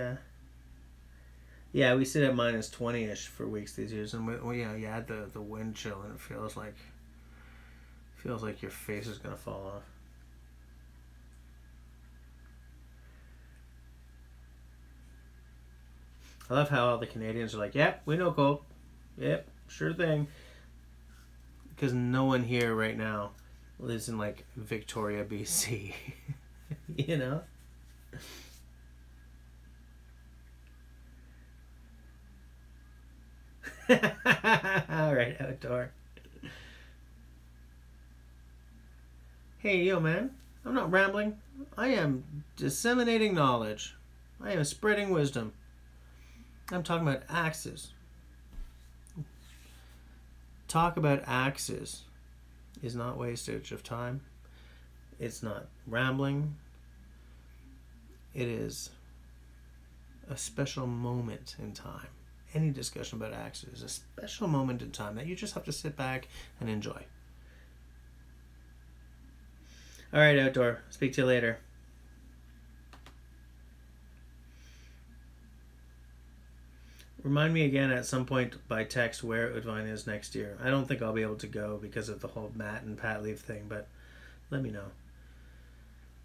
yeah, we sit at minus 20-ish for weeks these years, and you add the wind chill, and it feels like your face is gonna fall off. I love how all the Canadians are like, yep, we know cold. Yep, sure thing. Because no one here right now lives in like Victoria, BC. You know? Alright, Outdoor. Hey, yo, man. I'm not rambling. I am disseminating knowledge. I am spreading wisdom. I'm talking about axes. Talk about axes is not wastage of time. It's not rambling. It is a special moment in time. Any discussion about axes is a special moment in time that you just have to sit back and enjoy. All right, Outdoor. Speak to you later. Remind me again at some point by text where Udvine is next year. I don't think I'll be able to go because of the whole Matt and Pat leave thing, but let me know.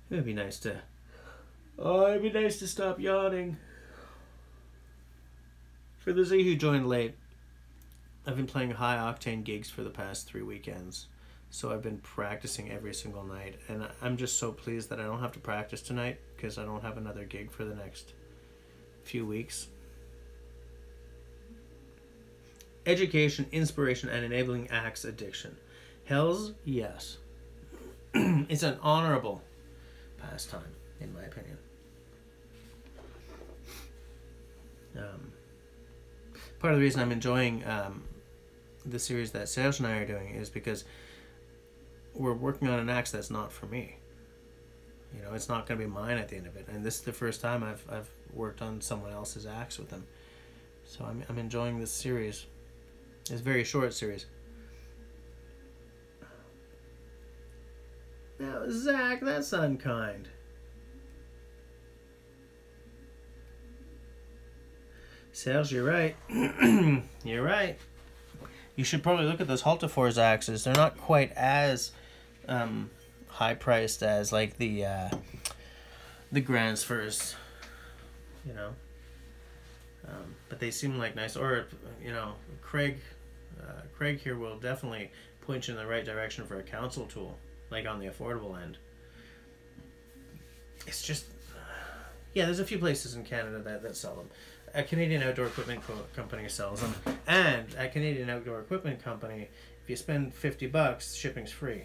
It would be nice to... Oh, it'd be nice to stop yawning. For those of you who joined late, I've been playing high-octane gigs for the past 3 weekends. So I've been practicing every single night. And I'm just so pleased that I don't have to practice tonight because I don't have another gig for the next few weeks. Education, inspiration, and enabling axe addiction. Hells yes. It's an honorable pastime, in my opinion. Part of the reason I'm enjoying the series that Serge and I are doing is because we're working on an axe that's not for me. You know, it's not going to be mine at the end of it. And this is the first time I've worked on someone else's axe with them. So I'm enjoying this series. It's a very short series. Now, Zach, that's unkind. Serge, you're right. You're right. You should probably look at those Haltefors axes. They're not quite as high priced as like the Gransfors, you know. But they seem like nice. Or you know, Craig here will definitely point you in the right direction for a council tool, like on the affordable end. It's just, yeah, there's a few places in Canada that sell them. A Canadian Outdoor Equipment Company sells them, and at Canadian Outdoor Equipment Company, if you spend $50, shipping's free.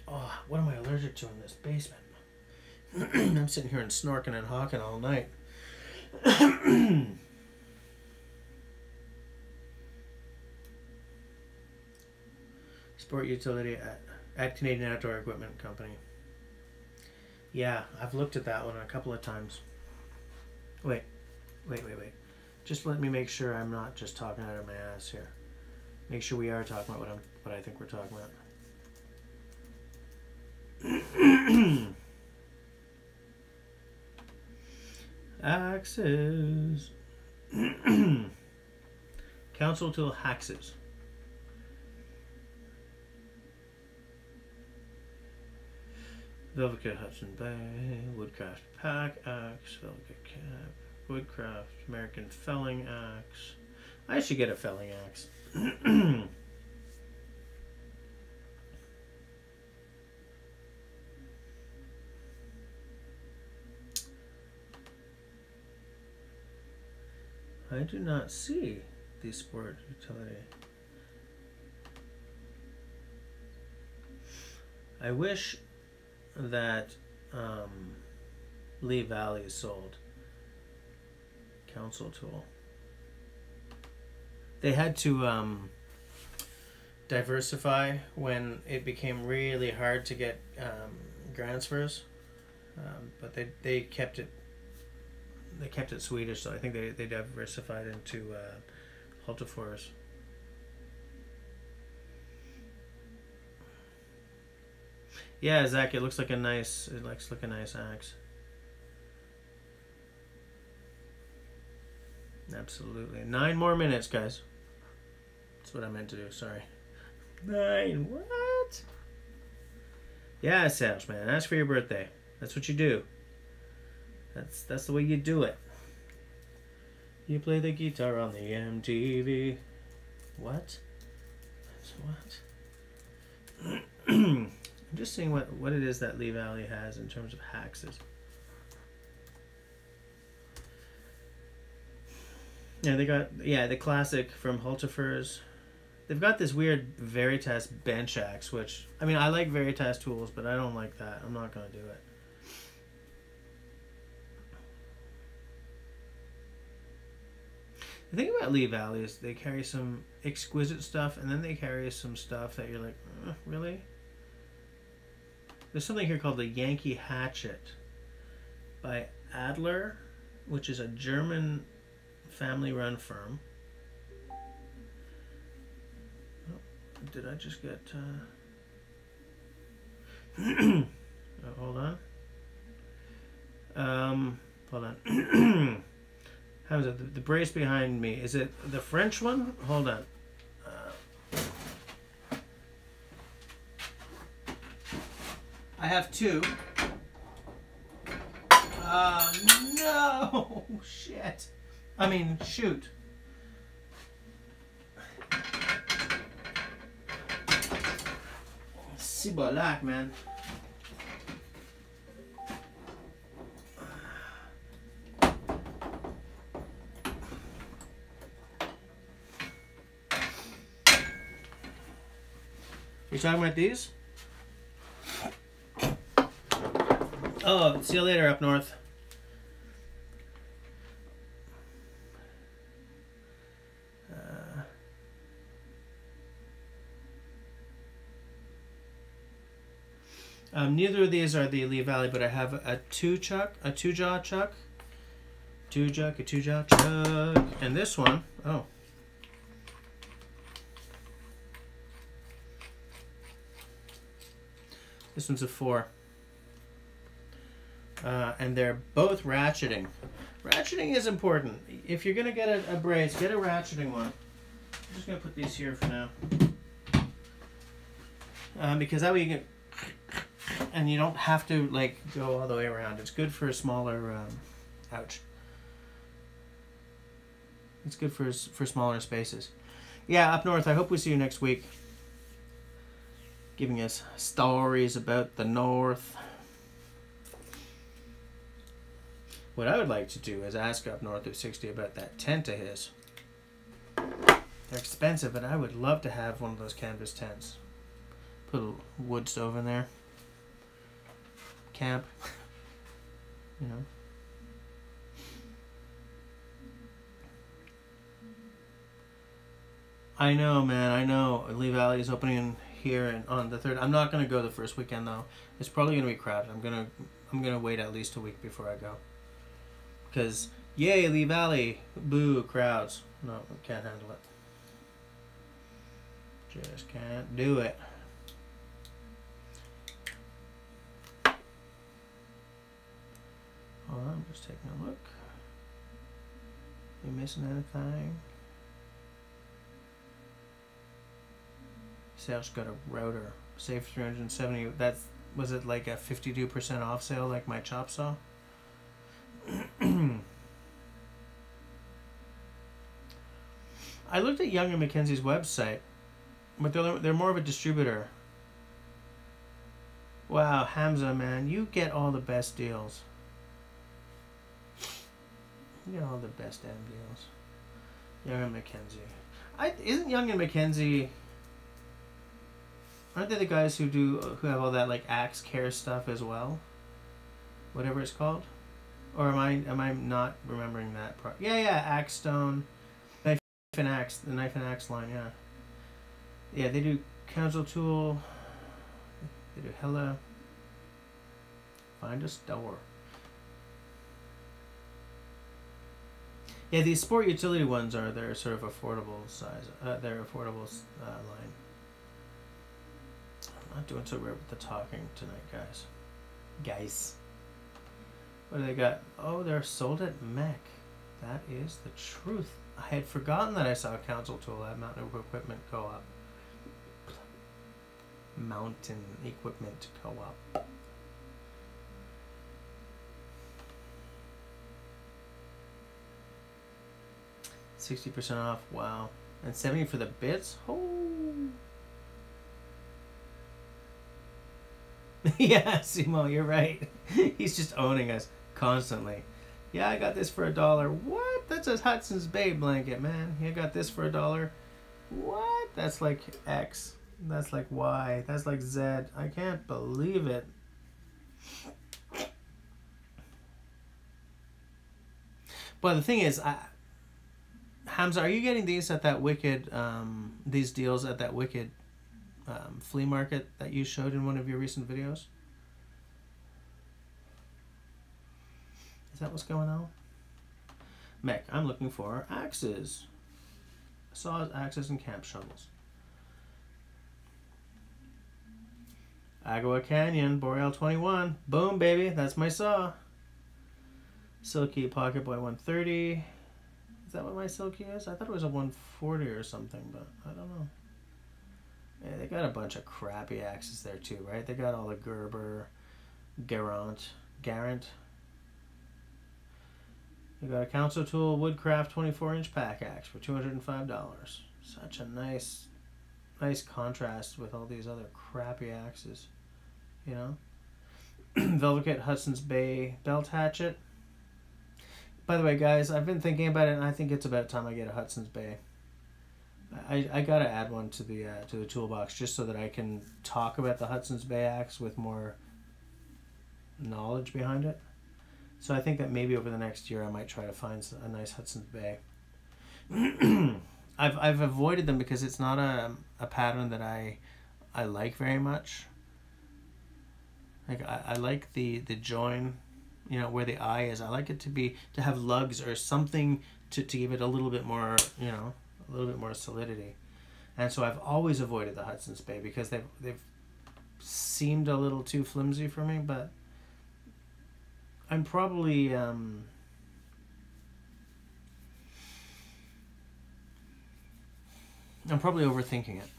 Oh, what am I allergic to in this basement? I'm sitting here and snorking and hawking all night. Sport utility at Canadian Outdoor Equipment Company. Yeah, I've looked at that one a couple of times. Wait. Just let me make sure I'm not just talking out of my ass here. Make sure we are talking about what I think we're talking about. Axes. Council tool Haxes. Velvet Hudson Bay, Woodcraft Pack Axe, Velvet Cap. Woodcraft, American felling axe. I should get a felling axe. I do not see the sport utility. I wish that Lee Valley is sold. Council tool. They had to diversify when it became really hard to get grants for us, but they kept it. They kept it Swedish, so I think they diversified into Hultafors. Yeah, Zach, it looks like a nice axe. Absolutely. 9 more minutes, guys. That's what I meant to do, sorry. 9, what? Yeah, Serge, man, ask for your birthday. That's what you do. That's the way you do it. You play the guitar on the MTV. What? What? I'm just seeing what it is that Lee Valley has in terms of axes. Yeah, they got the classic from Hultafors. They've got this weird Veritas bench axe, which I mean I like Veritas tools, but I don't like that. I'm not gonna do it. The thing about Lee Valley is they carry some exquisite stuff, and then they carry some stuff that you're like, really? There's something here called the Yankee Hatchet by Adler, which is a German family-run firm. Oh, did I just get... hold on. Hold on. How is it? The brace behind me. Is it the French one? Hold on. I have 2. No! Shit. I mean, shoot. Sibolak, man. You talking about these? Oh, see you later up north. Neither of these are the Lee Valley, but I have a two-jaw chuck, and this one, oh. This one's a 4. And they're both ratcheting. Ratcheting is important. If you're going to get a brace, get a ratcheting one. I'm just going to put these here for now. Because that way you can... And you don't have to like go all the way around. It's good for a smaller... ouch. It's good for smaller spaces. Yeah, up north. I hope we see you next week. Giving us stories about the north. What I would like to do is ask up north of 60 about that tent of his. They're expensive, but I would love to have one of those canvas tents. Put a wood stove in there. Camp. You know. I know, man. I know. Lee Valley is opening here on the 3rd. I'm not gonna go the first weekend though. It's probably gonna be crowded. I'm gonna wait at least a week before I go. Because yay, Lee Valley, boo, crowds. No, can't handle it. Just can't do it. Hold on, I'm just taking a look. You missing anything? Serge got a router. Save 370. That's, was it like a 52% off sale like my chop saw? I looked at Young and Mackenzie's website, but they're more of a distributor. Wow, Hamza, man, you get all the best deals. You get all the best damn deals. Young and Mackenzie. Isn't Young and Mackenzie... Aren't they the guys who have all that like axe care stuff as well? Whatever it's called? Or am I not remembering that part? Yeah, Axe Stone, Knife and Axe, the Knife and Axe line, yeah. Yeah, they do Council Tool. They do Hella. Find a store. Yeah, these sport utility ones are their sort of affordable size. Their affordable line. I'm not doing so great with the talking tonight, guys. What do they got? Oh, they're sold at Mech. That is the truth. I had forgotten that I saw a Council Tool at Mountain Equipment Co-op. Mountain Equipment Co-op. $60% off. Wow. And $70 for the bits? Oh. Yeah, Simo, you're right. He's just owning us constantly. Yeah, I got this for $1. What? That's a Hudson's Bay blanket, man. Yeah, I got this for $1. What? That's like X. That's like Y. That's like Z. I can't believe it. But the thing is, Hamza, are you getting these at that wicked, these deals at that wicked flea market that you showed in one of your recent videos? Is that what's going on? Mech, I'm looking for axes. Saws, axes, and camp shovels. Agua Canyon, Boreal 21. Boom, baby. That's my saw. Silky Pocket Boy 130. Is that what my Silky is? I thought it was a 140 or something, but I don't know. Yeah, they got a bunch of crappy axes there too, right? They got all the Gerber, Garant. They got a Council Tool Woodcraft 24-inch pack axe for $205. Such a nice contrast with all these other crappy axes, you know? Velvet Hudson's Bay belt hatchet. By the way, guys, I've been thinking about it, and I think it's about time I get a Hudson's Bay. I gotta add one to the toolbox just so that I can talk about the Hudson's Bay axe with more knowledge behind it. So I think that maybe over the next year I might try to find a nice Hudson's Bay. I've avoided them because it's not a pattern that I like very much. Like I like the join, you know, where the eye is. I like it to have lugs or something to give it a little bit more, you know, a little bit more solidity. And so I've always avoided the Hudson's Bay because they've seemed a little too flimsy for me, but I'm probably overthinking it,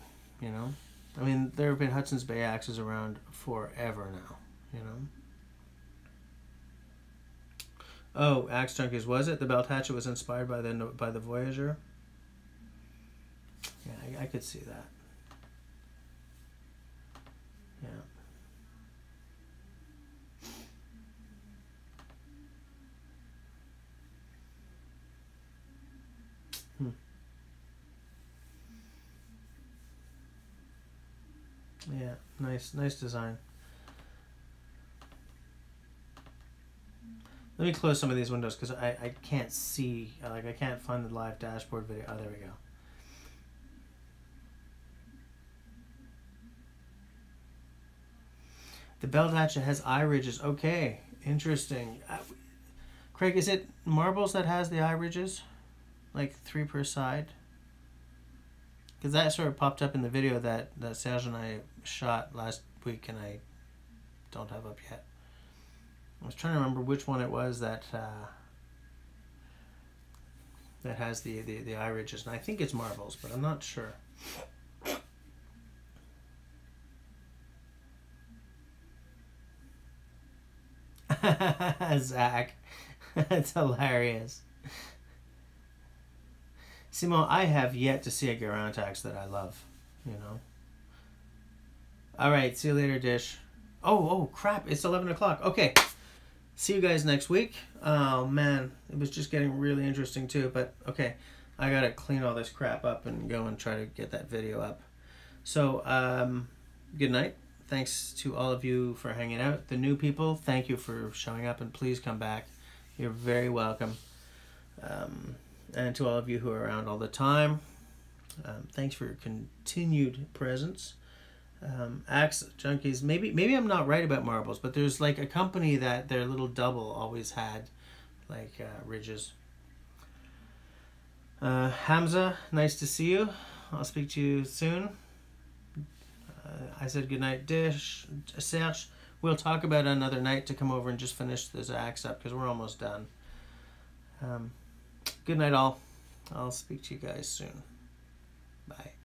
you know? I mean, there have been Hudson's Bay axes around forever now, you know? Oh, Axe Junkies, was it? The belt hatchet was inspired by the Voyager? Yeah, I could see that. Yeah. Yeah, nice design. Let me close some of these windows because I can't see, like I can't find the live dashboard video. Oh, there we go. The belt hatchet has eye ridges. Okay, interesting. Craig, is it marbles that has the eye ridges? Like 3 per side? Because that sort of popped up in the video that Serge and I shot last week and I don't have up yet. I was trying to remember which one it was that has the eye ridges, and I think it's marbles, but I'm not sure. Zach, that's hilarious. Simon, I have yet to see a Garantax that I love, you know. All right, see you later, Dish. Oh, crap, it's 11 o'clock. Okay, see you guys next week. Oh, man, it was just getting really interesting, too. But, okay, I got to clean all this crap up and go and try to get that video up. So, good night. Thanks to all of you for hanging out. The new people, thank you for showing up, and please come back. You're very welcome. And to all of you who are around all the time, thanks for your continued presence. Axe Junkies, maybe I'm not right about marbles, but there's like a company that their little double always had like ridges. Hamza, nice to see you. I'll speak to you soon. I said goodnight, Dish. Serge, we'll talk about another night to come over and just finish this axe up because we're almost done. Good night all. I'll speak to you guys soon. Bye.